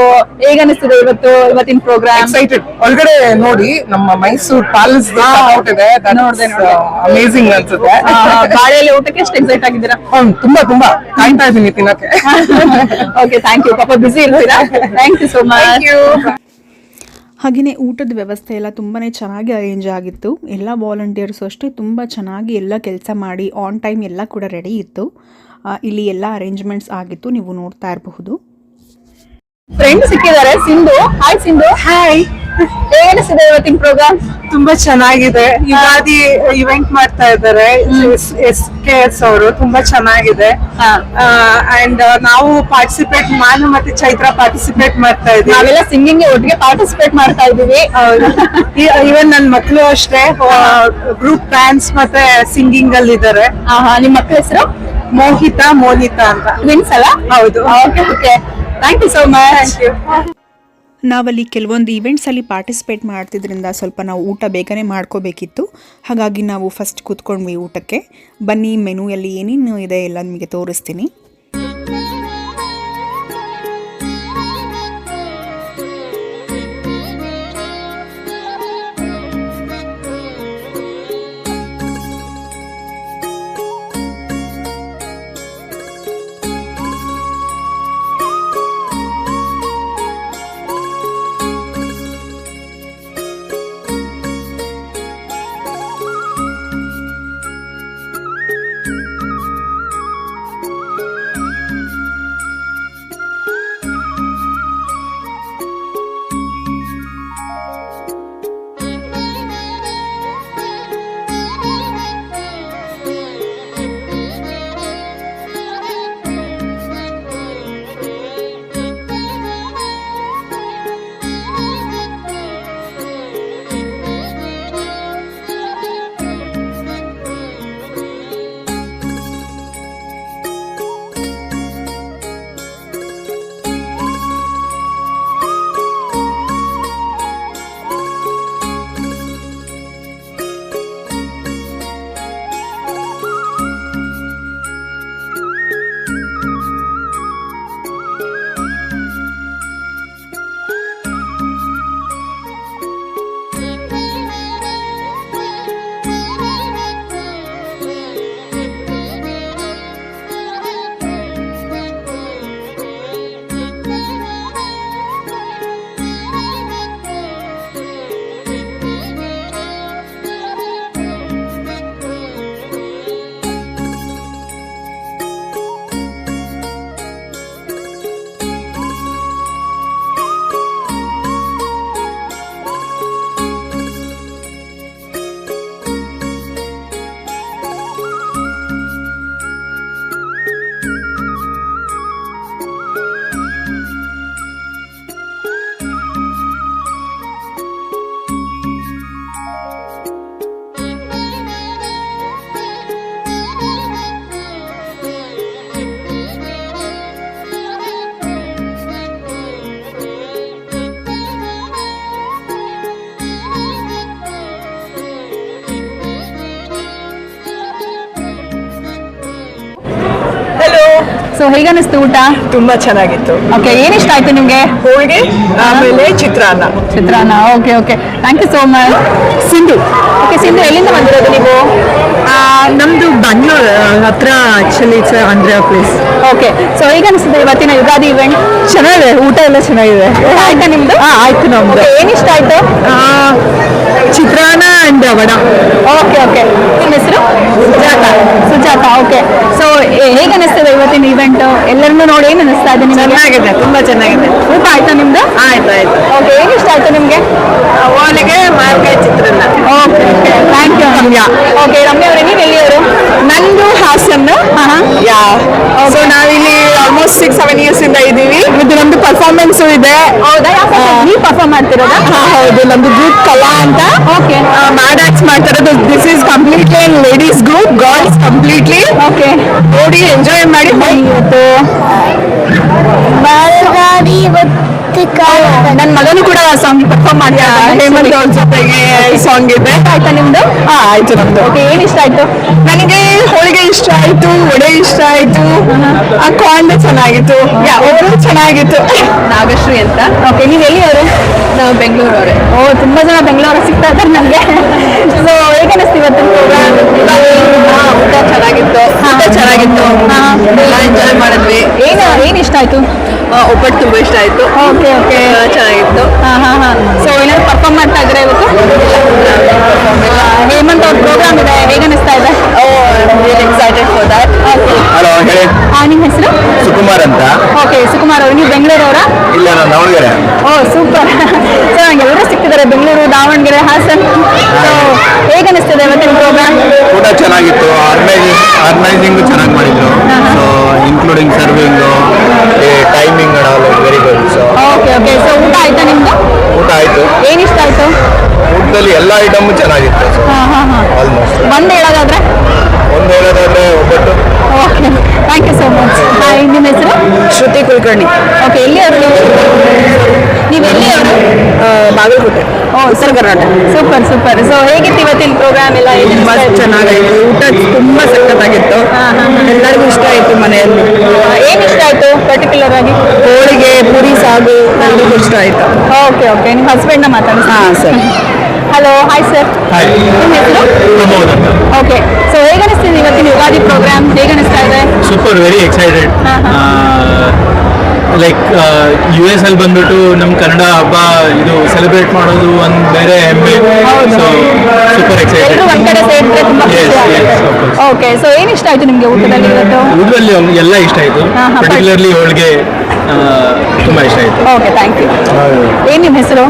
ಹೇಗೆ ಅನಿಸ್ತದೆ ಇವತ್ತಿನ ಪ್ರೋಗ್ರಾಮ್? ಎಕ್ಸೈಟೆಡ್. ಒಳಗಡೆ ನೋಡಿ ನಮ್ಮ ಮೈಸೂರು ಪ್ಯಾಲೇಸ್ ಔಟ್ ಇದೆ. ನೋಡ್ದೆ. ಅಮೇಸಿಂಗ್ ಅನ್ಸುತ್ತೆ. ಬಾಳೆಲೆ ಊಟಕ್ಕೆ ಎಷ್ಟು ಎಕ್ಸೈಟ್ ಆಗಿದ್ದೀರಾ? ತುಂಬಾ ಕಾಯ್ತಾ ಇದೀನಿ ತಿನ್ನಕ್ಕೆ. Okay, thank you. ಪಾಪ ಬಿಸಿ ಇರ್ತೀರಾ. Thank you so much. ಹಾಗೆಯೇ ಊಟದ ವ್ಯವಸ್ಥೆ ಎಲ್ಲ ತುಂಬಾ ಚೆನ್ನಾಗಿ ಅರೇಂಜ್ ಆಗಿತ್ತು. ಎಲ್ಲ ವಾಲಂಟಿಯರ್ಸು ಅಷ್ಟೇ ತುಂಬ ಚೆನ್ನಾಗಿ ಎಲ್ಲ ಕೆಲಸ ಮಾಡಿ ಆನ್ ಟೈಮ್ ಎಲ್ಲ ಕೂಡ ರೆಡಿ ಇತ್ತು. ಇಲ್ಲಿ ಎಲ್ಲ ಅರೇಂಜ್ಮೆಂಟ್ಸ್ ಆಗಿತ್ತು, ನೀವು ನೋಡ್ತಾ ಇರಬಹುದು. ಫ್ರೆಂಡ್ ಸಿಕ್ಕಿದ್ದಾರೆ, ಸಿಂಧು. ಹಾಯ್ ಸಿಂಧು. ಹಾಯ್. ಏನಿಸಿದೆ ಇವತ್ತಿನ ಪ್ರೋಗ್ರಾಮ್? ತುಂಬಾ ಚೆನ್ನಾಗಿದೆ. ಯುಗಾದಿ ಇವೆಂಟ್ ಮಾಡ್ತಾ ಇದ್ದಾರೆ SKS ಅವರು. ತುಂಬಾ ಚೆನ್ನಾಗಿದೆ. ಅಂಡ್ ನಾವು ನಾನು ಮತ್ತೆ ಚೈತ್ರ ಪಾರ್ಟಿಸಿಪೇಟ್ ಮಾಡ್ತಾ ಇದ್ದೀವಿ. ನಾವೆಲ್ಲ ಸಿಂಗಿಂಗ್ ಒಟ್ಟಿಗೆ ಪಾರ್ಟಿಸಿಪೇಟ್ ಮಾಡ್ತಾ ಇದೀವಿ. ಇವನ್ ನನ್ ಮಕ್ಳು ಅಷ್ಟೇ ಗ್ರೂಪ್ ಡ್ಯಾನ್ಸ್ ಮತ್ತೆ ಸಿಂಗಿಂಗ್ ಅಲ್ಲಿ ಇದ್ದಾರೆ. ನಿಮ್ ಮಕ್ಳ ಹೆಸರು? ಮೋನಿತಾ ಅಂತ. ಟ್ವಿನ್ಸ್ ಅಲ್ಲ? ಹೌದು. Okay. Thank you so much. ನಾವಲ್ಲಿ ಕೆಲವೊಂದು ಈವೆಂಟ್ಸಲ್ಲಿ ಪಾರ್ಟಿಸಿಪೇಟ್ ಮಾಡ್ತಿದ್ರಿಂದ ಸ್ವಲ್ಪ ನಾವು ಊಟ ಬೇಗನೆ ಮಾಡ್ಕೋಬೇಕಿತ್ತು. ಹಾಗಾಗಿ ನಾವು ಫಸ್ಟ್ ಕೂತ್ಕೊಂಡ್ವಿ ಊಟಕ್ಕೆ. ಬನ್ನಿ, ಮೆನುಯಲ್ಲಿ ಏನೇನು ಇದೆ ಎಲ್ಲ ನಿಮಗೆ ತೋರಿಸ್ತೀನಿ. ಹೇಗನ್ನಿಸ್ತು ಊಟ? ತುಂಬಾ ಚೆನ್ನಾಗಿತ್ತು. ಓಕೆ, ಏನಿಷ್ಟ ಆಯ್ತು ನಿಮ್ಗೆ? ಹೋಳಿಗೆ, ಆಮೇಲೆ ಚಿತ್ರಾನ್ನ. Okay okay, thank you so much. Sindhu, okay Sindhu, ಎಲ್ಲಿಂದ ಬಂದಿರೋದು ನೀವು? ನಮ್ದು ಬೆಂಗಳೂರು ಹತ್ರ, actually it's Andhra place. Okay, so ಹೇಗನ್ನಿಸ್ತದೆ ಇವತ್ತಿನ ಯುಗಾದಿ ಇವೆಂಟ್? ಚೆನ್ನಾಗಿದೆ, ಊಟ ಎಲ್ಲ ಚೆನ್ನಾಗಿದೆ. ಆಯ್ತಾ ನಿಮ್ದು? ಆಯ್ತು ನಮ್ದು. ಏನಿಷ್ಟ ಆಯ್ತು? ಚಿತ್ರಾನ್ನ ಅಂಡ್ ವಡ. ಓಕೆ ಓಕೆ, ನಿಮ್ಮ ಹೆಸರು? ಸುಜಾತ. ಓಕೆ, ಸೊ ಹೇಗನ್ನಿಸ್ತದೆ ಇವತ್ತಿನ ಇವೆಂಟ್? ಎಲ್ಲರನ್ನೂ ನೋಡಿ ಏನು ಅನಿಸ್ತಾ ಇದೆ ನಿಮಗೆ? ಚೆನ್ನಾಗಿದೆ, ತುಂಬಾ ಚೆನ್ನಾಗಿದೆ. ಊಟ ಆಯ್ತಾ ನಿಮ್ದು? ಆಯ್ತು. ಓಕೆ, ಏನಿಷ್ಟ ಆಯ್ತು ನಿಮ್ಗೆ? ಹೋಳಿಗೆ, ಮಾರ್ಕಾಯಿ, ಚಿತ್ರಾನ್ನ. Okay okay, thank you Ramya. Okay Ramya ಅವರೇ, ನೀವು ಎಲ್ಲಿಯವರು? ನಂದು ಹಾಸನ್. ಸೊ ನಾವಿಲ್ಲಿ ಆಲ್ಮೋಸ್ಟ್ 6-7 years ಇಂದ ಇದ್ದೀವಿ. ಇದು ನಮ್ದು ಪರ್ಫಾರ್ಮೆನ್ಸ್ ಇದೆ. ಹೌದಾ? ನೀವು ಪರ್ಫಾರ್ಮ್ ಮಾಡ್ತಿರೋದಾ? ಹೌದು, ನಮ್ದು ಗ್ರೂಪ್ ಕಲಾ ಅಂತ. ಓಕೆ, ಮ್ಯಾಡ್ ಆಕ್ಟ್ಸ್ ಮಾಡ್ತಿರೋದು. This is completely ladies group, girls completely. Okay, ನೋಡಿ ಎಂಜಾಯ್ ಮಾಡಿ. ಇವತ್ತು ಬಾಲ್ಗಾಡಿ ನನ್ನ ಮಗನು ಕೂಡ ಸಾಂಗ್ ಪರ್ಫಾರ್ಮ್ ಮಾಡ್ತಾರೆ. ಹೇಮಂತ್ ಅವ್ರ ಜೊತೆಗೆ ಈ ಸಾಂಗ್ ಇದೆ. ಆಯ್ತಾ ನಿಮ್ದು? ಆಯ್ತು ನಮ್ದು. ಓಕೆ, ಏನ್ ಇಷ್ಟ ಆಯ್ತು? ನನಗೆ ಹೋಳಿಗೆ ಇಷ್ಟ ಆಯ್ತು, ವಡೆ ಇಷ್ಟ ಆಯ್ತು, ಆ ಕಾರ್ನ್ ಚೆನ್ನಾಗಿತ್ತು, ಒಬ್ಬರು ಚೆನ್ನಾಗಿತ್ತು. ನಾಗಶ್ರೀ ಅಂತ. ಓಕೆ, ನೀವು ಎಲ್ಲಿಯವರು? ನಾವು ಬೆಂಗಳೂರವರೇ. ಓ, ತುಂಬಾ ಜನ ಬೆಂಗಳೂರು ಸಿಗ್ತಾ ಇದ್ದಾರೆ ನನಗೆ. ಸೊ ಹೇಗೆ ಅನಿಸ್ತು ಇವತ್ತು ಪ್ರೋಗ್ರಾಮ್? ಊಟ ಚೆನ್ನಾಗಿತ್ತು, ಎಲ್ಲ ಎಂಜಾಯ್ ಮಾಡಿದ್ವಿ. ಏನ್ ಇಷ್ಟ ಆಯ್ತು? ಒಬ್ಬಟ್ಟು ತುಂಬಾ ಇಷ್ಟ ಆಯ್ತು. ಓಕೆ ಓಕೆ, ಚೆನ್ನಾಗಿತ್ತು. ಸೊ ಏನಾದ್ರು ಪರ್ಫಾರ್ಮ್ ಮಾಡ್ತಾ ಇದ್ರೆ ಇವತ್ತು? ಹೇಮಂತ್ ಅವ್ರ ಪ್ರೋಗ್ರಾಮ್ ಇದೆ, ಹೇಗೆ ಅನಿಸ್ತಾ ಇದೆ? Excited for that. ಹಲೋ, ಹೇಳಿ. ನಿಮ್ಮ ಹೆಸರು? ಸುಕುಮಾರ್ ಅಂತ. ಓಕೆ, ಸುಕುಮಾರ್ ಅವರು, ನೀವು ಬೆಂಗಳೂರವರಾ? ಇಲ್ಲ, ನಾನು ದಾವಣಗೆರೆ. ಓ ಸೂಪರ್. ಸೊ ಎಲ್ಲರೂ ಸಿಗ್ತಿದ್ದಾರೆ, ಬೆಂಗಳೂರು, ದಾವಣಗೆರೆ, ಹಾಸನ್. ಸೊ ಹೇಗೆ ಅನಿಸ್ತದೆ ಇವತ್ತಿನ ಪ್ರೋಗ್ರಾಮ್? ಊಟ ಚೆನ್ನಾಗಿತ್ತು, ಆರ್ಗನೈಸಿಂಗ್ ಚೆನ್ನಾಗಿ ಮಾಡಿದ್ರು. So including serving, timing very good. So okay okay, so ಊಟ ಆಯ್ತಾ ನಿಮ್ದು? ಊಟ ಆಯ್ತು. ಏನ್ ಇಷ್ಟ ಆಯ್ತು? ಊಟದಲ್ಲಿ ಎಲ್ಲ ಐಟಮ್ ಚೆನ್ನಾಗಿತ್ತು. ಆಲ್ಮೋಸ್ಟ್ ಒಂದು ಹೇಳೋದಾದ್ರೆ ಒಬ್ಬಟ್ಟು. Okay, thank you so much. Hi, ನಿಮ್ಮ ಹೆಸರು? ಶ್ರುತಿ ಕುಲಕರ್ಣಿ. ಓಕೆ, ಎಲ್ಲಿಯವರು ನೀವು? ಎಲ್ಲಿಯವರು? ಬಾಗಲಕೋಟೆ. ಓ, ಉತ್ತರ ಕರ್ನಾಟಕ. ಸೂಪರ್. ಸೊ ಹೇಗಿತ್ತು ಇವತ್ತಿನ ಪ್ರೋಗ್ರಾಮ್ ಎಲ್ಲ? ತುಂಬಾ ಚೆನ್ನಾಗಾಯ್ತು, ಊಟ ತುಂಬಾ ಸಖತ್ತಾಗಿತ್ತು. ಎಲ್ಲರಿಗೂ ಇಷ್ಟ ಆಯ್ತು. ಮನೆಯಲ್ಲಿ ಏನ್ ಇಷ್ಟ ಆಯ್ತು ಪರ್ಟಿಕ್ಯುಲರ್ ಆಗಿ? ಹೋಳಿಗೆ, ಪೂರಿ, ಸಾಗು ಎಲ್ಲರಿಗೂ ಇಷ್ಟ ಆಯ್ತು. ಓಕೆ ಓಕೆ, ನಿಮ್ಮ ಹಸ್ಬೆಂಡ್ನ ಮಾತಾಡಿ. ಸರ್. Hello, hi sir. ನಿಮ್ಮ ಹೆಸರು? ಓಕೆ, ಸೊ ಹೇಗೆ ಅನಿಸ್ತಿದೆ ಇವತ್ತಿನ ಯುಗಾದಿ ಪ್ರೋಗ್ರಾಮ್? ಹೇಗೆ ಅನಿಸ್ತಾ ಇದೆ? Super, very excited. Like US ಅಲ್ಲಿ ಬಂದ್ಬಿಟ್ಟು ನಮ್ಮ ಕನ್ನಡ ಹಬ್ಬ ಇದು ಸೆಲೆಬ್ರೇಟ್ ಮಾಡೋದು ಒಂದು ಬೇರೆ ಹೆಮ್ಮೆ. So super excited. ಎಲ್ಲರೂ ಒಂದ್ ಕಡೆ ಸೇರಿದ್ರೆ ತುಂಬಾ ಖುಷಿ ಆಗುತ್ತೆ. ಓಕೆ, ಸೊ ಏನ್ ಇಷ್ಟ ಆಯ್ತು ನಿಮ್ಗೆ ಊಟದಲ್ಲಿ ಇವತ್ತು? ಊಟದಲ್ಲಿ ಎಲ್ಲ ಇಷ್ಟ ಆಯ್ತು, ಪರ್ಟಿಕ್ಯುಲರ್ಲಿ ಹೋಳಿಗೆ ತುಂಬಾ ಇಷ್ಟ ಆಯ್ತು. Okay, thank you. ಏನ್ ನಿಮ್ಮ ಹೆಸರು?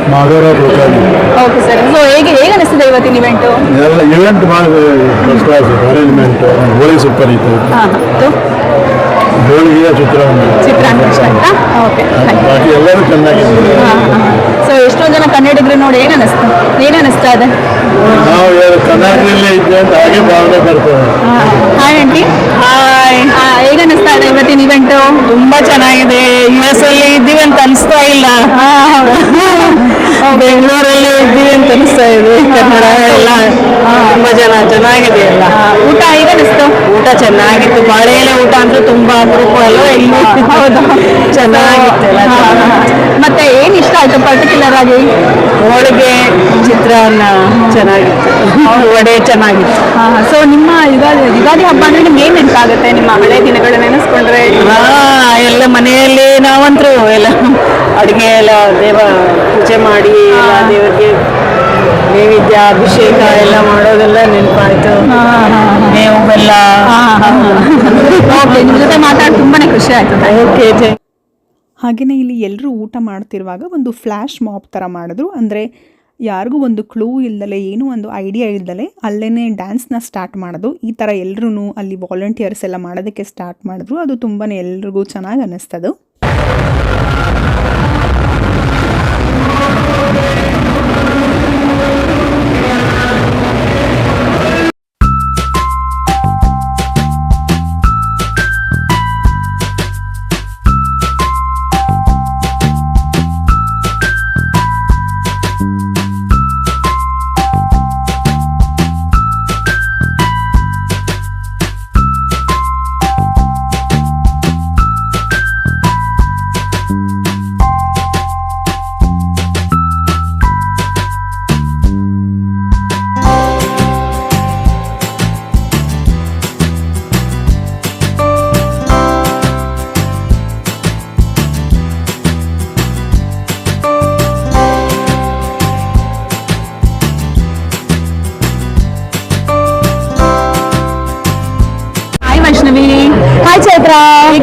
ಓಕೆ ಸರ್, ಸೊ ಹೇಗೆ ಅನಿಸ್ತಿದೆ ಇವತ್ತಿನ event? Event first class, arrangement, ಹೋಳಿಗೆ ಸೂಪರ್ ಇತ್ತು. ಹೋಳಿಗೆ, ಚಿತ್ರಾನ್ನ ಇಷ್ಟ ಆಯ್ತಾ? ಓಕೆ, ಬಾಕಿ ಎಲ್ಲರೂ ಚೆನ್ನಾಗಿದೆ. ಸೊ ಎಷ್ಟೊಂದು ಜನ ಕನ್ನಡಿಗರು ನೋಡಿ ಏನ್ ಅನಿಸ್ತಾ ಇದೆ? ನಾವು ಕರ್ನಾಟಕದಲ್ಲೇ ಇದ್ದೆ ಅಂತ ಹಾಗೆ ಭಾವನೆ ಬರ್ತದೆ. Hi aunty. ಹಾಯ್. ಹೇಗೆ ಅನಿಸ್ತಾ ಇದೆ ಇವತ್ತಿನ ಇವೆಂಟು? ತುಂಬಾ ಚೆನ್ನಾಗಿದೆ. US ಅಲ್ಲಿ ಇದ್ದೀವಿ ಅಂತ ಅನಿಸ್ತಾ ಇಲ್ಲ, ಬೆಂಗಳೂರಲ್ಲಿ ಇದ್ದೀವಿ ಅಂತ ಅನಿಸ್ತಾ ಇದೆ. ಕನ್ನಡ ಎಲ್ಲ ತುಂಬಾ ಚೆನ್ನಾಗಿದೆ. ಎಲ್ಲ ಊಟ ಹೇಗೆ ಅನಿಸ್ತು? ಊಟ ಚೆನ್ನಾಗಿತ್ತು. ಬಾಳೆ ಎಲೆ ಊಟ ಅಂದ್ರೆ ತುಂಬಾ ಅಪರೂಪ ಅಲ್ವಾ ಇಲ್ಲಿ. ಹೌದು, ಚೆನ್ನಾಗಿತ್ತು ಎಲ್ಲ. ಮತ್ತೆ ಏನ್ ಇಷ್ಟ ಆಯ್ತು ಪರ್ಟಿಕ್ಯುಲರ್ ಆಗಿ? ಹೋಳಿಗೆ, ಚಿತ್ರಾನ್ನ ಚೆನ್ನಾಗಿತ್ತು, ವಡೆ ಚೆನ್ನಾಗಿತ್ತು. ಸೊ ನಿಮ್ಮ ಯುಗಾದಿ ಹಬ್ಬ ಅಂದ್ರೆ ನಿಮ್ಗೆ ಏನ್ ನೆನಪಾಗುತ್ತೆ? ನಿಮ್ಮ ಹಳೆ ದಿನಗಳನ್ನ ನೆನೆಸ್ಕೊಂಡ್ರೆ? ಎಲ್ಲ ಮನೆಯಲ್ಲಿ ನಾವಂತರೂ ಎಲ್ಲ ಅಡುಗೆ ಎಲ್ಲ ಪೂಜೆ ಮಾಡಿ ಎಲ್ಲ ದೇವರಿಗೆ ನೈವೇದ್ಯ, ಅಭಿಷೇಕ ಎಲ್ಲ ಮಾಡೋದೆಲ್ಲ ನೆನಪಾಯ್ತು. ಮೇವು ಬೆಲ್ಲ. ಓಕೆ, ನಿಮ್ಮ ಜೊತೆ ಮಾತಾಡಿ ತುಂಬಾನೇ ಖುಷಿ ಆಯ್ತು. ಓಕೆ. ಹಾಗೆಯೇ ಇಲ್ಲಿ ಎಲ್ಲರೂ ಊಟ ಮಾಡ್ತಿರುವಾಗ ಒಂದು ಫ್ಲ್ಯಾಶ್ ಮಾಬ್ ಥರ ಮಾಡಿದ್ರು. ಅಂದರೆ ಯಾರಿಗೂ ಒಂದು ಕ್ಲೂ ಇಲ್ದಲೆ, ಏನೂ ಒಂದು ಐಡಿಯಾ ಇಲ್ದಲೆ ಅಲ್ಲೇ ಡ್ಯಾನ್ಸ್ನ ಸ್ಟಾರ್ಟ್ ಮಾಡೋದು. ಈ ಥರ ಎಲ್ಲರೂ ಅಲ್ಲಿ ವಾಲಂಟಿಯರ್ಸ್ ಎಲ್ಲ ಮಾಡೋದಕ್ಕೆ ಸ್ಟಾರ್ಟ್ ಮಾಡಿದ್ರು. ಅದು ತುಂಬಾ ಎಲ್ರಿಗೂ ಚೆನ್ನಾಗಿ ಅನ್ನಿಸ್ತದು.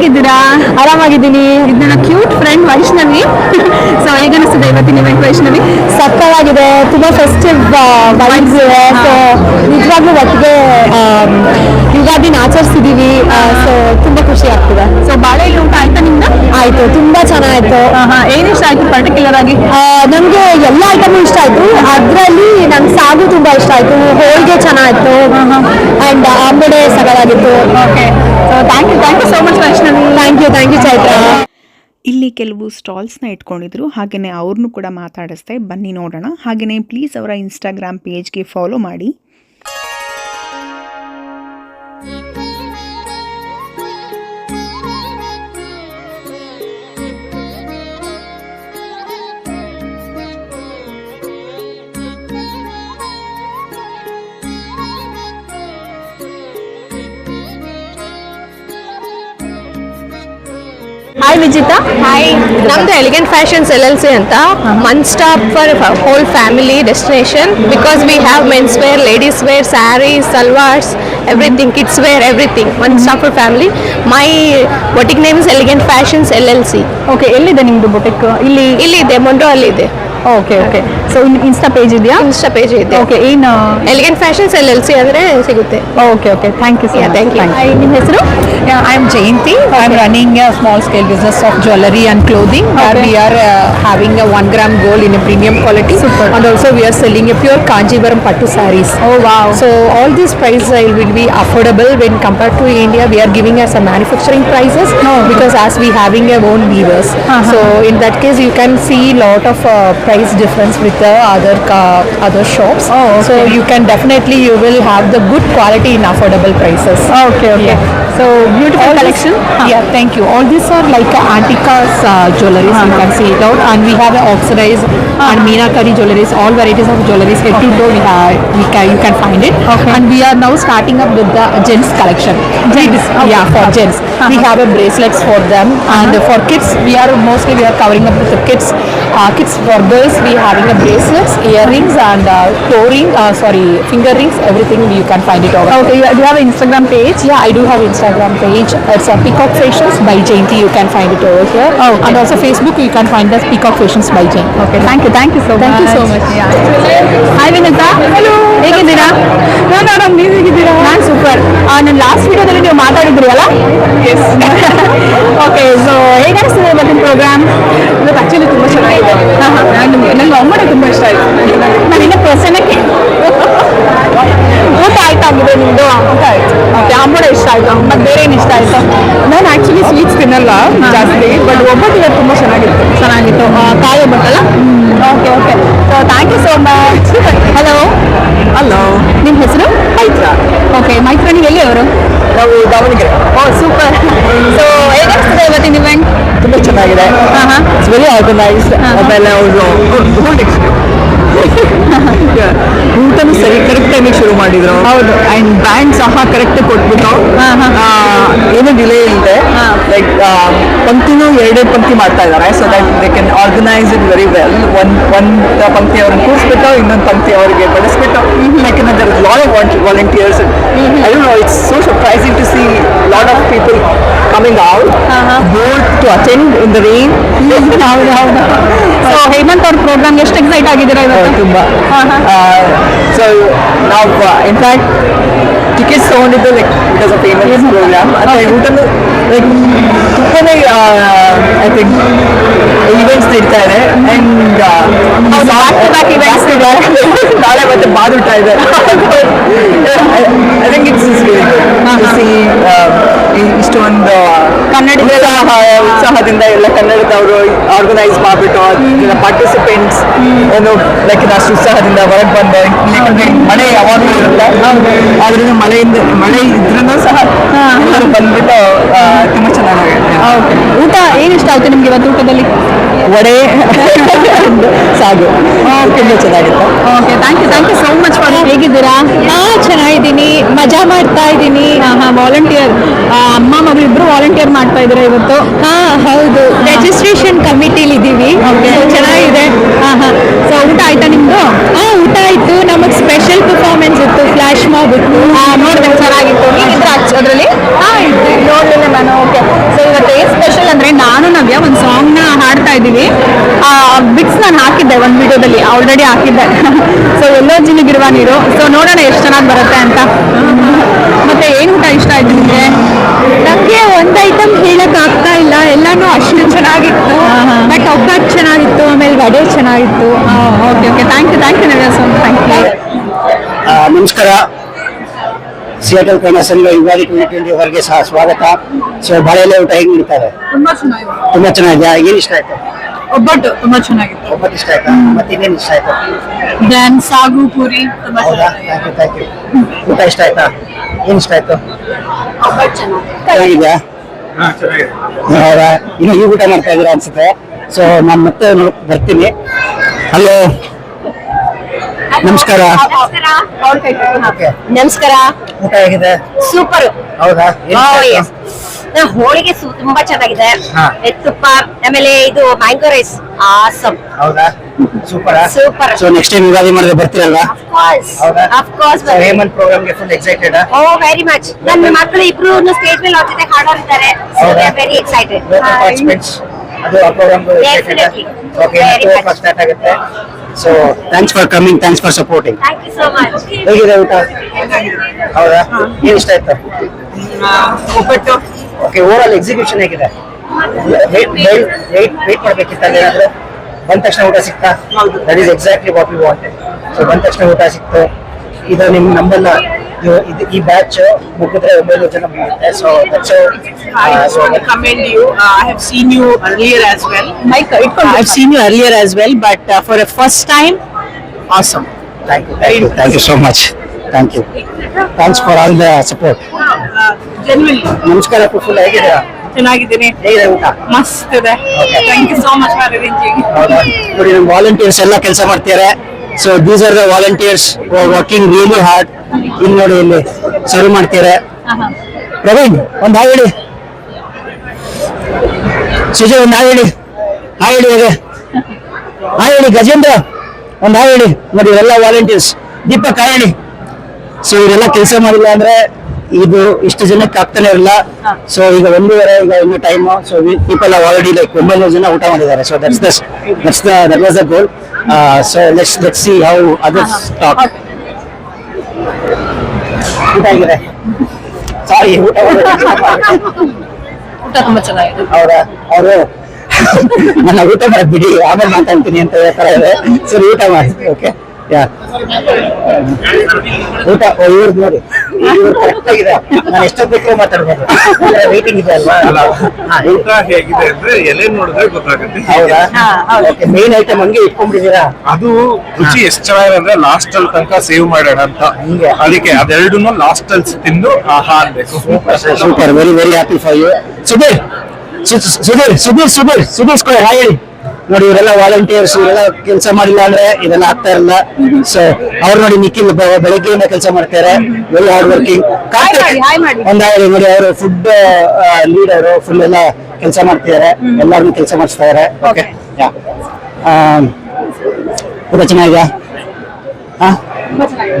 ಹೇಗಿದ್ದೀರಾ? ಆರಾಮಾಗಿದ್ದೀನಿ. ಇದು ನನ್ನ ಕ್ಯೂಟ್ ಫ್ರೆಂಡ್ ವೈಷ್ಣವಿ. ಸೊ ಹೇಗನಿಸ್ತದೆ ಇವತ್ತಿನ ಇವೆಂಟ್ ವೈಷ್ಣವಿ? ಸಕ್ಕತ್ತಾಗಿದೆ, ತುಂಬಾ ಫೆಸ್ಟಿವ್ ವೈಬ್ಸ್ ಇದೆ. ಸೊ ನಿಜವಾಗ್ಲೂ ಒಟ್ಟಿಗೆ ಯುಗಾದಿನ ಆಚರಿಸಿದೀವಿ. ಸೊ ತುಂಬಾ ಖುಷಿ ಆಗ್ತಿದೆ. ಸೊ ಬಾಳೆಹಣ್ಣು ಊಟ ಆಯ್ತಾ ನಿಮ್ದು? ಆಯ್ತು, ತುಂಬಾ ಚೆನ್ನಾಯ್ತು. ಏನ್ ಇಷ್ಟ ಆಯ್ತು ಪರ್ಟಿಕ್ಯುಲರ್ ಆಗಿ? ನಮ್ಗೆ ಎಲ್ಲ ಐಟಮು ಇಷ್ಟ ಆಯ್ತು. ಅದ್ರಲ್ಲಿ ನಂಗೆ ಸಾಗು ತುಂಬಾ ಇಷ್ಟ ಆಯ್ತು, ಹೋಳಿಗೆ ಚೆನ್ನಾಗಿತ್ತು, ಅಂಡ್ ಆಂಬಡೆ ಸಗಲಾಗಿತ್ತು. Okay, so thank you so much Vaishnavi. Thank you Chaitra. ಇಲ್ಲಿ ಕೆಲವು ಸ್ಟಾಲ್ಸ್ನ ಇಟ್ಕೊಂಡಿದ್ರು, ಹಾಗೆಯೇ ಅವ್ರನ್ನೂ ಕೂಡ ಮಾತಾಡಿಸ್ದೆ, ಬನ್ನಿ ನೋಡೋಣ. ಹಾಗೆಯೇ ಪ್ಲೀಸ್ ಅವರ ಇನ್ಸ್ಟಾಗ್ರಾಮ್ ಪೇಜ್ಗೆ ಫಾಲೋ ಮಾಡಿ. ಹಾಯ್ ವಿಜಿತಾ. ಹಾಯ್, ನಮ್ದು ಎಲಿಗೆಂಟ್ ಫ್ಯಾಷನ್ಸ್ LLC ಅಂತ one stop for whole family destination because we have men's wear, ladies wear, saris, salwars, everything, kids wear, everything. One stop for family. My boutique name is elegant fashions LLC. Okay, ಎಲ್ಲಿದೆ ನಿಮ್ದು boutique? ಇಲ್ಲಿದೆ, ಮೊಂಡ್ರೋ ಅಲ್ಲಿ ಇದೆ. Okay. So insta page ಇದೆಯಾ? Insta page ಇದೆ. Okay, ಏನು elegant fashions LLC ಅಂದ್ರೆ ಸಿಗುತ್ತೆ. Okay, thank you. Thank you. ನಿಮ್ಮ ಹೆಸರು? I am Jayanti. I am running a small scale business of jewelry and clothing where we are having a 1 gram gold in a premium quality. Super. And also we are selling a pure Kanjivaram Pattu sarees. Oh wow. So all these prices will be affordable when compared to India. We are giving us a manufacturing prices because as we having our own weavers. So in that case you can see lot of price difference with the other shops. So you can definitely you will have the good quality in affordable prices. Okay. So beautiful All collection. Yeah, thank you. All these are like antiques jewelries. You can see it out, and we have oxidized and meenakari jewelries. All varieties of jewelries head to toe. You can find it. Okay. And we are now starting up with the gents collection. Yeah, for gents. We have a bracelets for them, and for kids we are covering up with the kids. Kids for girls we having a bracelets, earrings, and finger rings. Everything you can find it over. Okay, do you have an Instagram page? Yeah, I do have Instagram page. It's a Peacock Fashions by Jayanti. You can find it over here. Okay. And also Facebook, you can find us Peacock Fashions by Jayanti. Okay, thank you so much. Thank you so much. Hi Vinita. Hello, ಹೇಗಿದ್ದೀರಾ? Madam, ನೀವು ಹೇಗಿದ್ದೀರಾ? ನಾನು super. ನನ್ನ last ವಿಡಿಯೋದಲ್ಲಿ ನೀವು ಮಾತಾಡಿದ್ರಿ ಅಲ್ಲ? S. Okay, so ಹೇಗೆ ಅನಿಸ್ತದೆ ಇವತ್ತಿನ ಪ್ರೋಗ್ರಾಮ್? ಇವತ್ತು ಆ್ಯಕ್ಚುಲಿ ತುಂಬ ಚೆನ್ನಾಗಿದೆ. ನನಗೆ ಅಮ್ಮಡೆ ತುಂಬ ಇಷ್ಟ ಆಯಿತು. ನಾನು ಇನ್ನೂ ಪ್ರಸನ್ನಕ್ಕೆ ಊಟ ಆಯ್ತಾಗಿದೆ ನಿಮ್ಮದು? ಊಟ ಆಯ್ತು. ಓಕೆ, ಅಮ್ಮಡೆ ಇಷ್ಟ ಆಯಿತು. ಮತ್ತು ಬೇರೆ ಏನು ಇಷ್ಟ ಆಯಿತು? ನಾನು ಆಕ್ಚುಲಿ ಸ್ವೀಟ್ಸ್ ತಿನ್ನಲ್ಲ ಜಾಸ್ತಿ, ಬಟ್ ಒಬ್ಬಟ್ಟು ಇವತ್ತು ತುಂಬಾ ಚೆನ್ನಾಗಿತ್ತು. ಕಾಯಿ ಒಬ್ಬಟ್ಟಲ್ಲ? Okay. So thank you so much. Hello. ನಿಮ್ಮ ಹೆಸರು? ಆಯ್ತಾ? ಓಕೆ, ಮೈತ್ರ, ನೀವು ಎಲ್ಲಿ ಅವರು? ನಾವು ದಾವಣಗೆರೆ. ಓ ಸೂಪರ್. ಸೊ ಹೇಗೆ ಅನಿಸ್ತದೆ ಇವತ್ತಿನ ಇವೆಂಟ್? ತುಂಬಾ ಚೆನ್ನಾಗಿದೆ. It's very organised. ಆಮೇಲೆ ಅವರು ಊಟನೂ ಸರಿ ಕರೆಕ್ಟ್ ಟೈಮಿಗೆ ಶುರು ಮಾಡಿದ್ರು. ಹೌದು. ಅಂಡ್ ಬ್ಯಾಂಡ್ ಸಹ ಕರೆಕ್ಟ್ ಕೊಟ್ಬಿಟ್ಟು ಏನು ಡಿಲೇ ಇಲ್ಲದೆ ಲೈಕ್ ಪಂಕ್ತಿನೂ 2 ಪಂಕ್ತಿ ಮಾಡ್ತಾ ಇದ್ದಾರೆ. So that they can organise it very well. ಒಂದು ಪಂಕ್ತಿ ಅವ್ರನ್ನ ಕೂರಿಸ್ಬಿಟ್ಟು ಇನ್ನೊಂದು ಪಂಕ್ತಿ ಅವರಿಗೆ ಬಡಿಸ್ಬಿಟ್ಟು ಯಾಕಂದ್ರೆ there is lot of volunteers. I don't know, it's so surprising to see lot of people coming out both to attend in the rain. ಹೌದು. So Hemanth ಅವ್ರ programme ಎಷ್ಟು ಎಕ್ಸೈಟ್ ಆಗಿದ್ದೀರಾ ಇವತ್ತು? ತುಂಬಾ. ಸೊ ನಾವು ಇನ್ಫ್ಯಾಕ್ಟ್ ಟಿಕೆಟ್ಸ್ ತಗೊಂಡಿದ್ದು like because of famous programme. ಅಂದರೆ ಊಟನು ಲೈಕ್ ತುಂಬಾನೇ ಐ ಥಿಂಕ್ ಈವೆಂಟ್ಸ್ ನಡೀತಾ ಇದೆ. ಅಂಡ್ ನಾಳೆ ಮತ್ತೆ ಬಾದುಟ ಇದೆ. ಐ ಥಿಂಕ್ ಇಟ್ಸ್ ಸಿ ಇಷ್ಟೊಂದು ಕನ್ನಡದ ಉತ್ಸಾಹದಿಂದ ಎಲ್ಲ ಕನ್ನಡದವರು ಆರ್ಗನೈಸ್ ಮಾಡಿಬಿಟ್ಟು ಪಾರ್ಟಿಸಿಪೆಂಟ್ಸ್ ಏನು ಲೈಕ್ ಅಷ್ಟು ಉತ್ಸಾಹದಿಂದ ಹೊರಗೆ ಬಂದು, ಯಾಕಂದ್ರೆ ಮಳೆ ಯಾವಾಗಲೂ ಇರುತ್ತೆ. ಆದ್ರಿಂದ ಮಳೆ ಇದ್ರೂ ಸಹ ಎಲ್ಲರೂ ಬಂದ್ಬಿಟ್ಟು ತುಂಬ ಚೆನ್ನಾಗಿದೆ. ಊಟ ಏನು ಇಷ್ಟ ಆಯ್ತು ನಿಮ್ಗೆ ಇವತ್ತು ಊಟದಲ್ಲಿ? ವಡೆ ಸಾಗು ತುಂಬ ಚೆನ್ನಾಗಿತ್ತು. Okay, thank you so much for. ಹೇಗಿದ್ದೀರಾ? ಚೆನ್ನಾಗಿದ್ದೀನಿ, ಮಜಾ ಮಾಡ್ತಾ ಇದ್ದೀನಿ. ವಾಲಂಟಿಯರ್ ಅಮ್ಮ ಮಗಳು ಇಬ್ರು ವಾಲಂಟಿಯರ್ ಮಾಡ್ತಾ ಇದ್ದೀರಾ ಇವತ್ತು? ಹೌದು, ರಿಜಿಸ್ಟ್ರೇಷನ್ ಕಮಿಟಿಲಿ ಇದ್ದೀವಿ. ಚೆನ್ನಾಗಿದೆ. ಸೊ ಊಟ ಆಯ್ತಾ ನಿಮ್ದು? ಊಟ ಆಯ್ತು. ನಮಗೆ ಸ್ಪೆಷಲ್ ಪರ್ಫಾರ್ಮೆನ್ಸ್ ಇತ್ತು, ಫ್ಲಾಶ್ ಮಾಬ್ ಇತ್ತು. ನೋಡಿದ್ರೆ ಚೆನ್ನಾಗಿತ್ತು. ನೀವಿದ್ರೆ ಅದರಲ್ಲಿ? ನೋಡಲಿಲ್ಲ ನಾನು. ಓಕೆ. ಸೊ ಇವತ್ತು ಮಾಡಿದೀವಿ. ಬಿಟ್ಸ್ ನಾನು ಹಾಕಿದ್ದೆ ಒಂದು ವಿಡಿಯೋದಲ್ಲಿ, ಆಲ್ರೆಡಿ ಹಾಕಿದ್ದೆ. ಸೊ ಎಲ್ಲೋ ಜಿನುಗಿರುವ ನೀರು. ಸೊ ನೋಡೋಣ ಎಷ್ಟು ಚೆನ್ನಾಗಿ ಬರುತ್ತೆ ಅಂತ. ಮತ್ತೆ ಏನ್ ಊಟ ಇಷ್ಟ ಆಯ್ತು ನಿಮ್ಗೆ? ನಮ್ಗೆ ಒಂದ್ ಐಟಮ್ ಹೇಳಕ್ ಆಗ್ತಾ ಇಲ್ಲ, ಎಲ್ಲಾನು ಅಷ್ಟು ಚೆನ್ನಾಗಿತ್ತು. ಬಟ್ ಒಬ್ಬಟ್ಟು ಚೆನ್ನಾಗಿತ್ತು, ಆಮೇಲೆ ವಡೆ ಚೆನ್ನಾಗಿತ್ತು. Okay okay, thank you Navya. So thank you. ನಮಸ್ಕಾರ. ಸಿಯಾಟಲ್ ಕನ್ನಡ ಸಂಘ ಯುಗಾದಿ 2020 ಹೊರಗೆ ಸಹ ಸ್ವಾಗತ. ಸೊ ಬಾಳೆಲೆ ಊಟ ಹೇಗೆ ನಡೀತಾ ಇದೆ? ತುಂಬಾ ಚೆನ್ನಾಗಿದೆ. ಏನ್ ಇಷ್ಟ ಆಯ್ತು? ಒಬ್ಬಟ್ಟು ತುಂಬಾ ಚೆನ್ನಾಗಿತ್ತು. ಒಬ್ಬಟ್ಟು ಇಷ್ಟ ಆಯ್ತಾ? ಮತ್ತೆ ಇನ್ನೇನ್ ಇಷ್ಟ ಆಯ್ತು? ದೆನ್ ಸಾಗು ಪೂರಿ ತುಂಬಾ ಹೌದಾ? Thank you. ಊಟ ಇಷ್ಟ ಆಯ್ತಾ? ಏನ್ ಇಷ್ಟ ಆಯ್ತು? ಚೆನ್ನಾಗಿದ್ಯಾ? ಹೌದಾ? ಇನ್ನು ಈ ಊಟ ಮಾಡ್ತಾ ಇದೀರಾ ಅನ್ಸುತ್ತೆ. ಸೊ ನಾನು ಮತ್ತೆ ಬರ್ತೀನಿ. ಹಲೋ, ನಮಸ್ಕಾರ. Okay. ನಮಸ್ಕಾರ. ಊಟ ಹೇಗಿದೆ? ಸೂಪರ್. ಹೌದಾ? ಏನ್ ಇಷ್ಟ ಆಯ್ತು? ಹೋಳಿಗೆ ತುಂಬಾ ಚೆನ್ನಾಗಿದೆ. ಹಾ. ತುಪ್ಪ, ಆಮೇಲೆ ಇದು ಮ್ಯಾಂಗೋ ರೈಸ್ ಆಸಮ್. ಹೌದಾ? Super. Super. So next time Ugadi ಮಾಡಿದ್ರೆ ಬರ್ತೀರಲ್ವಾ? ಹೌದಾ? Of course. ಸೊ ಹೇಮಂತ್ ಪ್ರೋಗ್ರಾಮ್ಗೆ full excited? Oh very much. ನನ್ನ ಮಕ್ಕಳು ಇಬ್ರು ಸ್ಟೇಜ್ ಮೇಲೆ ಅವ್ರ ಜೊತೆ ಹಾಡೋರಿದ್ದಾರೆ. So they are very excited. Participants ಅದು ಆ program Definitely. Okay, Very much. Start ಆಗುತ್ತೆ. So thanks for coming, thanks for supporting. Thank you so much. ಹೇಗಿದೆ ಊಟ? ಹೌದಾ? ಏನ್ ಇಷ್ಟ ಆಯ್ತು? ಒಬ್ಬಟ್ಟು. ಓಕೆ, ಓವರ್ ಆಲ್ ಎಕ್ಸಿಕ್ಯೂಷನ್ ಹೇಗಿದೆ? ವೇಟ್ ಮಾಡ್ಬೇಕಿತ್ತಲ್ಲ ಏನಾದ್ರು? ಬಂದ ತಕ್ಷಣ ಊಟ ಸಿಕ್ತಾ? That is exactly what we wanted. So ಬಂದ ತಕ್ಷಣ ಊಟ ಸಿಕ್ತು. ಇದು ನಿಮ್ ನಮ್ಮನ್ನ ಈ ಬ್ಯಾಚ್ ಮುಗಿದ್ರೆ 900 ಜನ ಮುಗಿಯುತ್ತೆ. So I just want to commend you. I have seen you earlier as well. I've seen you earlier as well, but for a first time, awesome. Thank you so much. Thank you. Thanks for all the support. Genuinely. ನಮಸ್ಕಾರ full, ಹೇಗಿದ್ದೀರಾ? ಚೆನ್ನಾಗಿದ್ದೀನಿ. ಹೇಗಿದೆ ಊಟ? ಮಸ್ತ್ ಇದೆ. Okay. Thank you so much for arranging. ಹೌದಾ? ನೋಡಿ, ನಮ್ಮ ವಾಲಂಟಿಯರ್ಸ್ ಎಲ್ಲ ಕೆಲಸ ಮಾಡ್ತಿದ್ದಾರೆ. So these are the volunteers who are working really hard. ಇಲ್ಲಿ ನೋಡಿ, ಇಲ್ಲಿ ಸರ್ವ್ ಮಾಡ್ತಿದ್ದಾರೆ. ಪ್ರವೀಣ್ ಒಂದು ಹಾಯ್ ಹೇಳಿ. ಸುಜಯ್ ಒಂದು ಹಾಯ್ ಹೇಳಿ. ಹಾಯ್ ಹೇಳಿ. ಹೇಗೆ ಹಾಯ್ ಹೇಳಿ. ಗಜೇಂದ್ರ ಒಂದು ಹಾಯ್ ಹೇಳಿ. ನೋಡಿ, ಇವರೆಲ್ಲ ವಾಲಂಟಿಯರ್ಸ್. ದೀಪಕ್ ಹಾಯ್ ಹೇಳಿ. ಸೊ ಇವರೆಲ್ಲ ಕೆಲಸ ಮಾಡಿಲ್ಲ ಅಂದ್ರೆ ಇದು ಇಷ್ಟು ಜನಕ್ಕೆ ಆಗ್ತಾನೆ ಇರಲ್ಲ. ಸೊ ಈಗ 1:30 ಈಗ ಇನ್ನು time. So people are already like 900 ಜನ ಊಟ ಮಾಡಿದ್ದಾರೆ. So that was the goal. So let's see how others talk. ಊಟ ಆಗಿದೆ? ಸಾರಿ, ಊಟ ತುಂಬಾ ಚೆನ್ನಾಗಿದೆ. ಹೌದಾ? ಅವರು ನನ್ನ ಊಟ ಮಾಡಿ ಬಿಡಿ, ಆಮೇಲೆ ಮಾತಾಡ್ತೀನಿ ಅಂತ ಹೇಳ್ತಾರೆ. ಸರಿ, ಊಟ ಮಾಡಿ. ಓಕೆ, ಯಾ ಊಟ ಇವ್ರದ್ದು ನೋಡಿ, ಇವ್ರು ಕರೆಕ್ಟ್ ಆಗಿದೆ. ನಾನು ಎಷ್ಟೊತ್ತು ಬೇಕಾದ್ರೂ ಮಾತಾಡ್ಬೋದು. ವೇಟಿಂಗ್ ಇದೆ ಅಲ್ವಾ? ಊಟ ಹೇಗಿದೆ ಅಂದ್ರೆ ಎಲೆ ನೋಡಿದ್ರೆ ಗೊತ್ತಾಗುತ್ತೆ. ಹೌದಾ? ಓಕೆ, ಮೇನ್ ಐಟಮ್ ಹಂಗೆ ಇಟ್ಕೊಂಡ್ಬಿಟ್ಟಿದ್ದೀರಾ? ಅದು ರುಚಿ ಎಷ್ಟು ಚೆನ್ನಾಗಿದೆ ಅಂದ್ರೆ ಲಾಸ್ಟ್ ಅಲ್ಲಿ ತನಕ ಸೇವ್ ಮಾಡೋಣ ಅಂತ. ಹಿಂಗೆ ಅದಕ್ಕೆ ಅದೆರಡನ್ನು ಲಾಸ್ಟ್ ಅಲ್ಲಿ ತಿಂದು ಆಹಾ ಅನ್ಬೇಕು. Super, very very happy for you. Sudhir square hi ಹೇಳಿ. ನೋಡಿ, ಇವರೆಲ್ಲ ವಾಲಂಟಿಯರ್ಸ್. ಇವರೆಲ್ಲ ಕೆಲಸ ಮಾಡಿಲ್ಲ ಅಂದ್ರೆ ಇದೆಲ್ಲ ಆಗ್ತಾ ಇರಲ್ಲ. ಸೊ ಅವ್ರು ನೋಡಿ, ನಿಖಿಲ್ ಬೆಳಗ್ಗೆಯಿಂದ ಕೆಲಸ ಮಾಡ್ತಾರೆ. Very hard working. ಒಂದ್ ಹೇಳಿ ನೋಡಿ, ಅವರು ಫುಡ್ ಲೀಡ್, ಅವರು ಫುಲ್ ಎಲ್ಲ ಕೆಲಸ ಮಾಡ್ತಿದ್ದಾರೆ. ಎಲ್ಲಾರನ್ನು ಕೆಲಸ ಮಾಡಿಸ್ತಾ ಇದಾರೆ. ಓಕೆ, ಊಟ ಚೆನ್ನಾಗಿದೆಯಾ?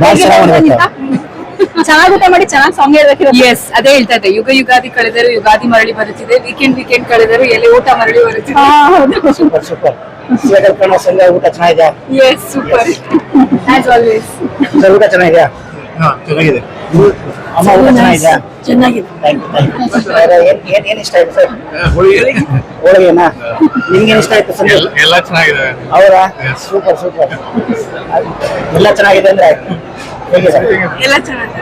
ಬಾಳ ಚೆನ್ನಾಗಿ ಮಾಡ್ಬೇಕು. ಚೆನ್ನಾಗಿ ಊಟ ಮಾಡಿ ಚೆನ್ನಾಗಿ ಸಾಂಗ್ ಹೇಳ್ಬೇಕು. ಎಸ್, ಅದೇ ಹೇಳ್ತಾ ಇದ್ದೆ. ಯುಗಾದಿ ಕಳೆದರೂ ಯುಗಾದಿ ಮರಳಿ ಬರುತ್ತಿದೆ. ವೀಕೆಂಡ್ ಕಳೆದರೂ ಎಲೆ ಊಟ ಮರಳಿ ಬರುತ್ತಿದೆ. Super super. Seattle Kannada Sangha ಊಟ ಚೆನ್ನಾಗಿದೆಯಾ? Yes, super as always. Sir, ಊಟ ಚೆನ್ನಾಗಿದೆಯಾ? ಚೆನ್ನಾಗಿದೆ. ಅಮ್ಮ, ಊಟ ಚೆನ್ನಾಗಿದೆಯಾ? ಚೆನ್ನಾಗಿದೆ. ಏನ್ ಇಷ್ಟ ಆಯ್ತು ಸರ್? ಹೋಳಿಗೆ ಹೋಳಿಗೆನಾ? ನಿಮ್ಗೇನ್ ಇಷ್ಟ ಆಯ್ತು ಸಂಜೆ? ಎಲ್ಲ ಚೆನ್ನಾಗಿದೆ. ಹೌದಾ? Super super. ಎಲ್ಲ ಚೆನ್ನಾಗಿದೆ ಅಂದ್ರೆ ಹೇಗಿದೆ? ಎಲ್ಲ ಚೆನ್ನಾಗಿದೆ.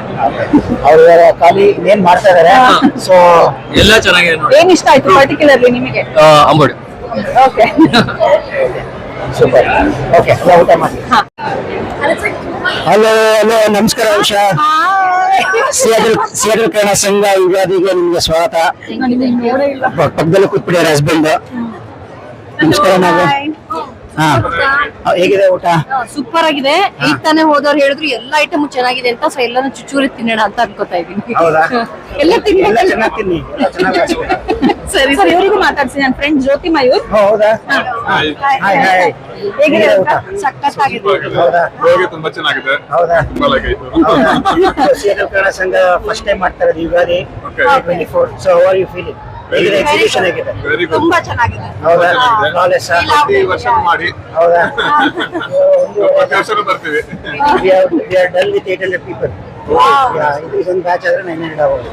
ಅವ್ರು ಖಾಲಿ ಏನ್ ಮಾಡ್ತಾ ಇದಾರೆ. ಸೊ ಎಲ್ಲ ಚೆನ್ನಾಗಿದೆ ನೋಡಿ. ಏನ್ ಇಷ್ಟ ಆಯ್ತು ಪರ್ಟಿಕ್ಯುಲರ್ಲಿ ನಿಮಗೆ? ಅಂಬೋಡಿ. Okay, super. ಓಕೆ, ಊಟ ಮಾಡಿ. ಹಲೋ ಹಲೋ, ನಮಸ್ಕಾರ ಉಷಾ. ಸಿಯಾಟಲ್ ಕನ್ನಡ ಸಂಘ ಯುಗಾದಿಗೆ ನಿಮ್ಗೆ ಸ್ವಾಗತ. ಪಕ್ಕದಲ್ಲೇ ಕೂತ್ಬಿಟ್ಟಿದ್ದಾರೆ ಹಸ್ಬೆಂಡ್. ನಮಸ್ಕಾರ. ನಾವು ಹೇಗಿದೆ ಊಟ? ಸೂಪರ್ ಆಗಿದೆ. ಈಗ ತಾನೇ ಹೋದವ್ರು ಹೇಳಿದ್ರು ಎಲ್ಲ ಐಟಮ್ ಚೆನ್ನಾಗಿದೆ ಅಂತ. ಸೊ ಎಲ್ಲಾನು ಚುಚೂರಿ ತಿನ್ನೋಣ ಅಂತ ಅನ್ಕೋತಾ ಇದೀನಿ. ಹೌದಾ? ಎಲ್ಲ ತಿನ್ನಿ. ಎಲ್ಲ ಚೆನ್ನಾಗಿ ತಿನ್ನಿ, ಎಲ್ಲ ಚೆನ್ನಾಗಿ ಹಾಕ್ಸ್ಬಿಡಿ. ಸರಿ ಸರ್, ಇವರಿಗೂ ಮಾತಾಡ್ಸಿ. ನನ್ನ ಫ್ರೆಂಡ್ ಜ್ಯೋತಿ ಮಯೂರ್. ಹೌದಾ? Hi hi. ಹೇಗಿದೆ ಊಟ? ಸಖತ್ತಾಗಿದೆ. ಹೌದಾ? ಹೋಳಿಗೆ ತುಂಬಾ ಚೆನ್ನಾಗಿದೆ. ಹೌದಾ? ತುಂಬಾ ಲೈಕ್ ಆಯ್ತು. ಸಿಯಾಟಲ್ ಕನ್ನಡ ಸಂಘ ಫಸ್ಟ್ ಟೈಮ್ ಮಾಡ್ತಾ ಇರೋದು Ugadi 2024. So how are you feeling? Exhibition ಆಗಿದೆ. ತುಂಬಾ ಚೆನ್ನಾಗಿದೆ. ಹೌದಾ? Flawless ಆ? ಮಾಡಿ ಹೌದಾ? ಬರ್ತೀವಿ. We are done with 800 people. Yeah, ಇದೊಂದು ಬ್ಯಾಚ್ ಆದ್ರೆ 900 ಆಗೋದು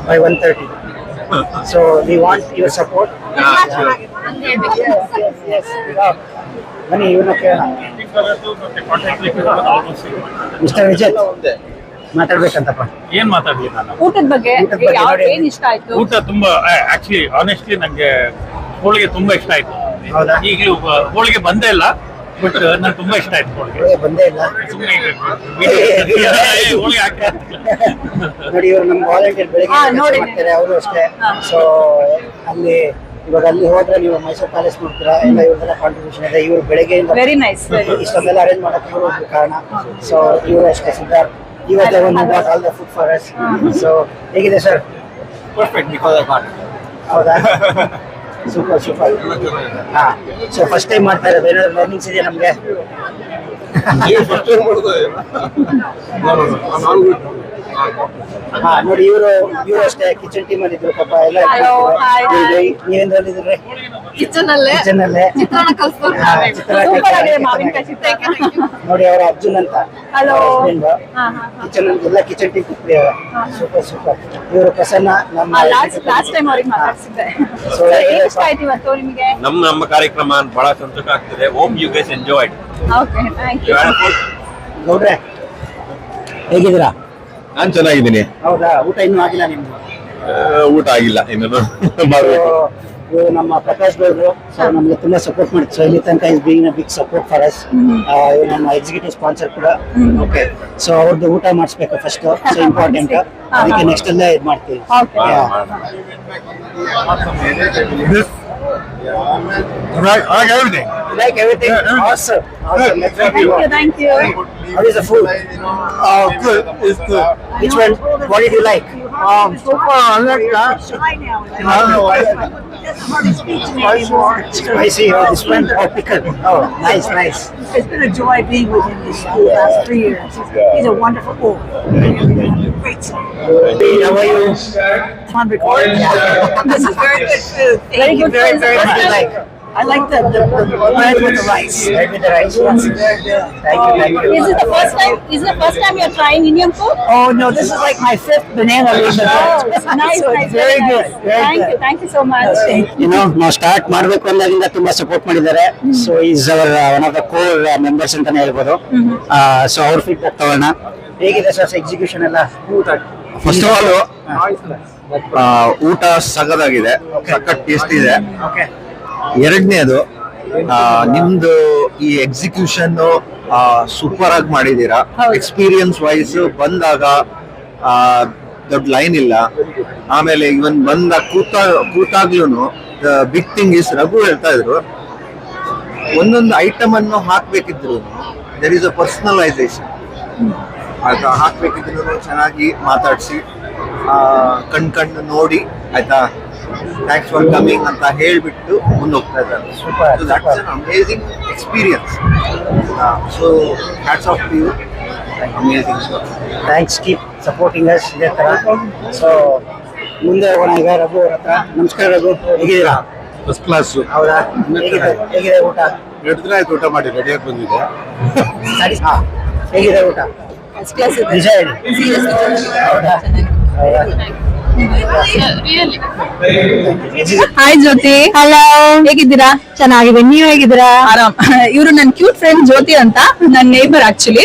by 1:30. So we want your support. Yes. ಬನ್ನಿ ಇವ್ರನ್ನ ಕೇಳೋಣ. ಮಿಸ್ಟರ್ ವಿಜಯ್ ಮಾತಾಡ್ಬೇಕಂತಪ್ಪ. ಏನ್ ಮಾತಾಡ್ಲಿ ನಾನು? ಊಟದ ಬಗ್ಗೆ ಊಟದ ಬಗ್ಗೆ ನೋಡಿ. ಏನ್ ಇಷ್ಟ ಆಯ್ತು? ಊಟ ತುಂಬಾ ಆಕ್ಚುಲಿ ಆನೆಸ್ಟ್ಲಿ ನಂಗೆ ಹೋಳಿಗೆ ತುಂಬಾ ಇಷ್ಟ ಆಯ್ತು. ಹೌದಾ? ಈಗಲೂ ಹೋಳಿಗೆ ಬಂದೇ ಇಲ್ಲ, ಬಟ್ ನಂಗೆ ತುಂಬಾ ಇಷ್ಟ ಆಯ್ತು ಹೋಳಿಗೆ. ಬಂದೇ ಇಲ್ಲ. ಸುಮ್ಮನೆ ಹೋಳಿಗೆ ಹಾಕಿ ನೋಡಿ ಇವರು ನಮ್ಮ ವಾಲಂಟಿಯರ್ ಬೆಳಿಗ್ಗೆ ಕೆಲಸ ಮಾಡ್ತಾರೆ, ಅವರು ಅಷ್ಟೇ. ಸೊ ಇವಾಗ ಅಲ್ಲಿ ಹೋದ್ರೆ ನೀವು ಮೈಸೂರು ಪ್ಯಾಲೇಸ್ ನೋಡ್ತೀರಾ, ಎಲ್ಲ ಇವ್ರದೆಲ್ಲ ಕಾಂಟ್ರಿಬ್ಯೂಷನ್ ಇದೆ. ಇವರು ಬೆಳಗ್ಗೆ ವೆರಿ ನೈಸ್. ಇಷ್ಟೊಂದೆಲ್ಲ ಅರೇಂಜ್ ಮಾಡಕ್ಕೆ ಇವರು ಒಬ್ಬ ಕಾರಣ. ಸೊ ಇವರು ಅಷ್ಟೇ ಸಿದ್ಧಾರ್ಥ್ ಇವತ್ತೇ ಒಂದು got all the food for us. So ಹೇಗಿದೆ sir? Perfect because I got. ಹೌದಾ? ಸೂಪರ್. ಹಾ, ಸೊ ಫಸ್ಟ್ ಟೈಮ್ ಮಾಡ್ತಾ ಇರೋದು, ಏನಾದ್ರು ಲರ್ನಿಂಗ್ಸ್ ಇದೆಯಾ ನಮಗೆ? ಹಾ, ನೋಡಿ ಇವರು ಅಷ್ಟೇ ಕಿಚನ್ ಟೀಮ್ ಅಲ್ಲಿ ಇದ್ರು ಪಾಪ. ಎಲ್ಲ ನೀವೇಂದ್ರಲ್ಲಿದ್ರಿ? ಕಿಚನ್ ಅಲ್ಲೇ ಚಿತ್ರಾನ್ನ ಕಲ್ಸ್ಕೊಂಡು ನೋಡಿ ಅವರ ಅರ್ಜುನ್ ಅಂತ ಕಿಚನ್ ಎಲ್ಲ ಕಿಚನ್ ಟೀಮ್ ಕೂತ್ರಿ. ಸೂಪರ್. ಇವರು ಪ್ರಸನ್ನ ನಮ್ಮ ಲಾಸ್ಟ್ ಟೈಮ್ ಅವ್ರಿಗೆ ಮಾತಾಡ್ಸಿದ್ದೆ. ಸೊ ಇಷ್ಟ ಆಯ್ತು ಇವತ್ತು ನಿಮಗೆ? ನಮ್ಮ ಕಾರ್ಯಕ್ರಮ ಬಹಳ ಸಂತೋಷ ಆಗ್ತಿದೆ. Hope you guys enjoyed. Okay, thank you. ಗೌಡ್ರೆ ಹೇಗಿದ್ದೀರಾ? ನಾನ್ ಚೆನ್ನಾಗಿದ್ದೀನಿ. ಹೌದಾ? ಊಟ ಇನ್ನೂ ಆಗಿಲ್ಲ ನಿಮ್ದು? ಊಟ ಆಗಿಲ್ಲ, ಇನ್ನು ಮಾಡ್ಬೇಕು. ಇವರು ನಮ್ಮ ಪ್ರಕಾಶ್ ಗೌಡ್ರು. ಸೊ ನಮ್ಗೆ ತುಂಬಾ ಸಪೋರ್ಟ್ ಮಾಡ್ತಾರೆ. ಸೊ ಇಲ್ಲಿ ತನಕ is being a big support for us. ಇವರು ನಮ್ಮ ಎಕ್ಸಿಕ್ಯೂಟಿವ್ ಸ್ಪಾನ್ಸರ್ ಕೂಡ. ಓಕೆ, ಸೊ ಅವ್ರದ್ದು ಊಟ ಮಾಡಿಸ್ಬೇಕು ಫಸ್ಟ್. ಸೊ ಇಂಪಾರ್ಟೆಂಟ್, ಅದಕ್ಕೆ ನೆಕ್ಸ್ಟ್ ಅಲ್ಲೇ ಇದು ಮಾಡ್ತೀವಿ. Like everything. Like everything? Awesome. Let's have you. Thank you. How is the food? Good. It's good. Which one? What did you like? So far I like that. I don't know why. Spicy. Oh, this one? Oh, pickle. Oh, nice. It's been a joy being with him these last 3 years. He's a wonderful boy. Great son. How are you? On record. This is very good food. Thank you very What do you like? I like the bread with the rice. Bread with the rice. Yes. Thank you. Is it the first time? Is it the first time you're trying Indian food? Oh no, this is like my 5th banana leaf. Nice. So it's very good. Thank you so much. ನಾವು start ಮಾಡ್ಬೇಕು ಅಂದಾಗಿಂದ ತುಂಬಾ support ಮಾಡಿದ್ದಾರೆ. So is our one of the core members ಅಂತಾನೆ ಹೇಳ್ಬೋದು. So ಅವ್ರ feedback ತಗೋಣ. ಹೇಗಿದೆ sir execution ಎಲ್ಲ? ಫಸ್ಟ್ ಆಫ್ ಆಲ್ ಊಟ ಸಗದಾಗಿದೆ, ಸಖತ್ ಟೇಸ್ಟ್ ಇದೆ. ಎರಡನೇದು ನಿಮ್ದು ಈ ಎಕ್ಸಿಕ್ಯೂಷನ್ ಸೂಪರ್ ಆಗಿ ಮಾಡಿದೀರಾ. ಎಕ್ಸ್ಪೀರಿಯನ್ಸ್ ವೈಸ್ ಬಂದಾಗ ದೊಡ್ಡ ಲೈನ್ ಇಲ್ಲ. ಆಮೇಲೆ ಇವನ್ ಕೂತಾಗ್ಲೂ ಬಿಗ್ ಥಿಂಗ್ ಇಸ್, ರಘು ಹೇಳ್ತಾ ಇದ್ರು, ಒಂದೊಂದು ಐಟಮ್ ಅನ್ನು ಹಾಕ್ಬೇಕಿದ್ರು ದೇರ್ ಇಸ್ ಅ ಪರ್ಸನಲೈಸೇಷನ್. ಆಯ್ತಾ, ಹಾಕ್ಬೇಕಿದ್ರು ಚೆನ್ನಾಗಿ ಮಾತಾಡಿಸಿ ಕಣ್ಣು ನೋಡಿ, ಆಯ್ತಾ, ಥ್ಯಾಂಕ್ಸ್ ಫಾರ್ ಕಮಿಂಗ್ ಅಂತ ಹೇಳ್ಬಿಟ್ಟು ಮುಂದೆ ಹೋಗ್ತಾ ಇದ್ದಾರೆ. That's an amazing experience. So hats off to you. Amazing. Thanks, keep supporting us ಇದೇ ತರ. ಸೊ ಮುಂದೆ ಹೋಗೋಣ ಈಗ ರಘು ಅವ್ರ ಹತ್ರ. ನಮಸ್ಕಾರ ರಘು, ಹೇಗಿದ್ದೀರಾ? First class. ಹೌದಾ? ಹೇಗಿದೆ ಊಟ? 2 ದಿನ ಆಯ್ತು ಊಟ ಮಾಡಿ, ರೆಡಿಯಾಗಿ ಬಂದಿದೆ. ಸರಿ. ಹೇಗಿದೆ ಊಟ? ನಿಜ ಹೇಳಿ. ಹೌದಾ? ಹಾಯ್ ಜ್ಯೋತಿ. ಹಲೋ, ಹೇಗಿದ್ದೀರಾ? ಚೆನ್ನಾಗಿದೆ, ನೀವ್ ಹೇಗಿದ್ದೀರಾ? ಆರಾಮ್. ಇವರು ನನ್ನ ಕ್ಯೂಟ್ ಫ್ರೆಂಡ್ ಜ್ಯೋತಿ ಅಂತ, ನನ್ನ ನೇಬರ್ ಆಕ್ಚುಲಿ.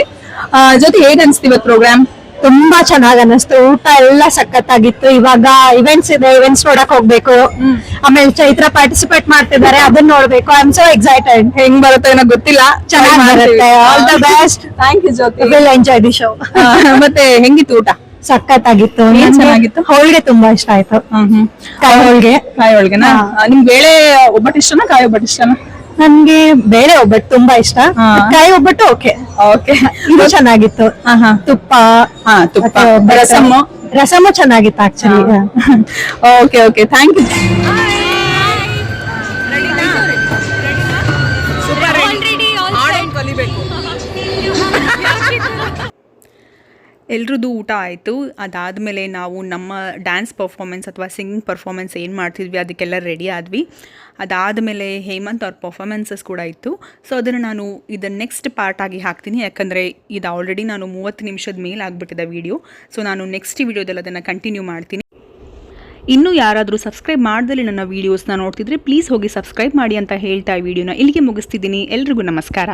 ಜ್ಯೋತಿ, ಹೇಗ್ ಅನ್ಸ್ತಿ ಇವತ್ತು ಪ್ರೋಗ್ರಾಮ್? ತುಂಬಾ ಚೆನ್ನಾಗ್ ಅನ್ನಿಸ್ತು. ಊಟ ಎಲ್ಲ ಸಖತ್ತಾಗಿತ್ತು. ಇವಾಗ ಇವೆಂಟ್ಸ್ ಇದೆ, ಇವೆಂಟ್ಸ್ ನೋಡಕ್ ಹೋಗ್ಬೇಕು. ಆಮೇಲೆ ಚೈತ್ರ ಪಾರ್ಟಿಸಿಪೇಟ್ ಮಾಡ್ತಿದ್ದಾರೆ, ಅದನ್ನ ನೋಡ್ಬೇಕು. I am so excited. ಹೆಂಗ್ ಬರುತ್ತೋ ಏನೋ ಗೊತ್ತಿಲ್ಲ, ಚೆನ್ನಾಗಿ ಬರುತ್ತೆ. All the best. Thank you Jyothi. Will enjoy the show. ಮತ್ತೆ ಹೆಂಗಿತ್ತು ಊಟ? ಸಖತ್ತಾಗಿತ್ತು. ಏನ್ ಚೆನ್ನಾಗಿತ್ತು? ಹೋಳಿಗೆ ತುಂಬಾ ಇಷ್ಟ ಆಯ್ತು. ಕಾಯಿ ಹೋಳಿಗೆ. ಕಾಯಿ ಹೋಳಿಗೆನಾ? ನಿಮ್ಗೆ ಬೇಳೆ ಒಬ್ಬಟ್ಟು ಇಷ್ಟನಾ, ಕಾಯಿ ಒಬ್ಬಟ್ಟು ಇಷ್ಟನಾ? ನನ್ಗೆ ಬೇಳೆ ಒಬ್ಬಟ್ಟು ತುಂಬಾ ಇಷ್ಟ. ಕಾಯಿ ಒಬ್ಬಟ್ಟು ಓಕೆ. ಇದು ಚೆನ್ನಾಗಿತ್ತು. ತುಪ್ಪ, ರಸಮ್ಮು ಚೆನ್ನಾಗಿತ್ತು ಆಕ್ಚುಲಿ. Okay, thank you. ಎಲ್ರದ್ದು ಊಟ ಆಯಿತು. ಅದಾದಮೇಲೆ ನಾವು ನಮ್ಮ ಡ್ಯಾನ್ಸ್ ಪರ್ಫಾಮೆನ್ಸ್ ಅಥವಾ ಸಿಂಗಿಂಗ್ ಪರ್ಫಾಮೆನ್ಸ್ ಏನು ಮಾಡ್ತಿದ್ವಿ ಅದಕ್ಕೆಲ್ಲ ರೆಡಿ ಆದ್ವಿ. ಅದಾದಮೇಲೆ ಹೇಮಂತ್ ಅವ್ರ ಪರ್ಫಾಮೆನ್ಸಸ್ ಕೂಡ ಇತ್ತು. ಸೊ ಅದನ್ನು ನಾನು ಇದನ್ನು ನೆಕ್ಸ್ಟ್ ಪಾರ್ಟ್ ಆಗಿ ಹಾಕ್ತೀನಿ, ಯಾಕಂದರೆ ಇದು ಆಲ್ರೆಡಿ ನಾನು 30 ನಿಮಿಷದ ಮೇಲೆ ಆಗಿಬಿಟ್ಟಿದೆ ವೀಡಿಯೋ. ಸೊ ನಾನು ನೆಕ್ಸ್ಟ್ ವೀಡಿಯೋದಲ್ಲಿ ಅದನ್ನು ಕಂಟಿನ್ಯೂ ಮಾಡ್ತೀನಿ. ಇನ್ನೂ ಯಾರಾದರೂ ಸಬ್ಸ್ಕ್ರೈಬ್ ಮಾಡ್ದಲ್ಲಿ ನನ್ನ ವೀಡಿಯೋಸ್ನ ನೋಡ್ತಿದ್ರೆ ಪ್ಲೀಸ್ ಹೋಗಿ ಸಬ್ಸ್ಕ್ರೈಬ್ ಮಾಡಿ ಅಂತ ಹೇಳ್ತಾ ಈ ವಿಡಿಯೋನ ಇಲ್ಲಿಗೆ ಮುಗಿಸ್ತಿದ್ದೀನಿ. ಎಲ್ರಿಗೂ ನಮಸ್ಕಾರ.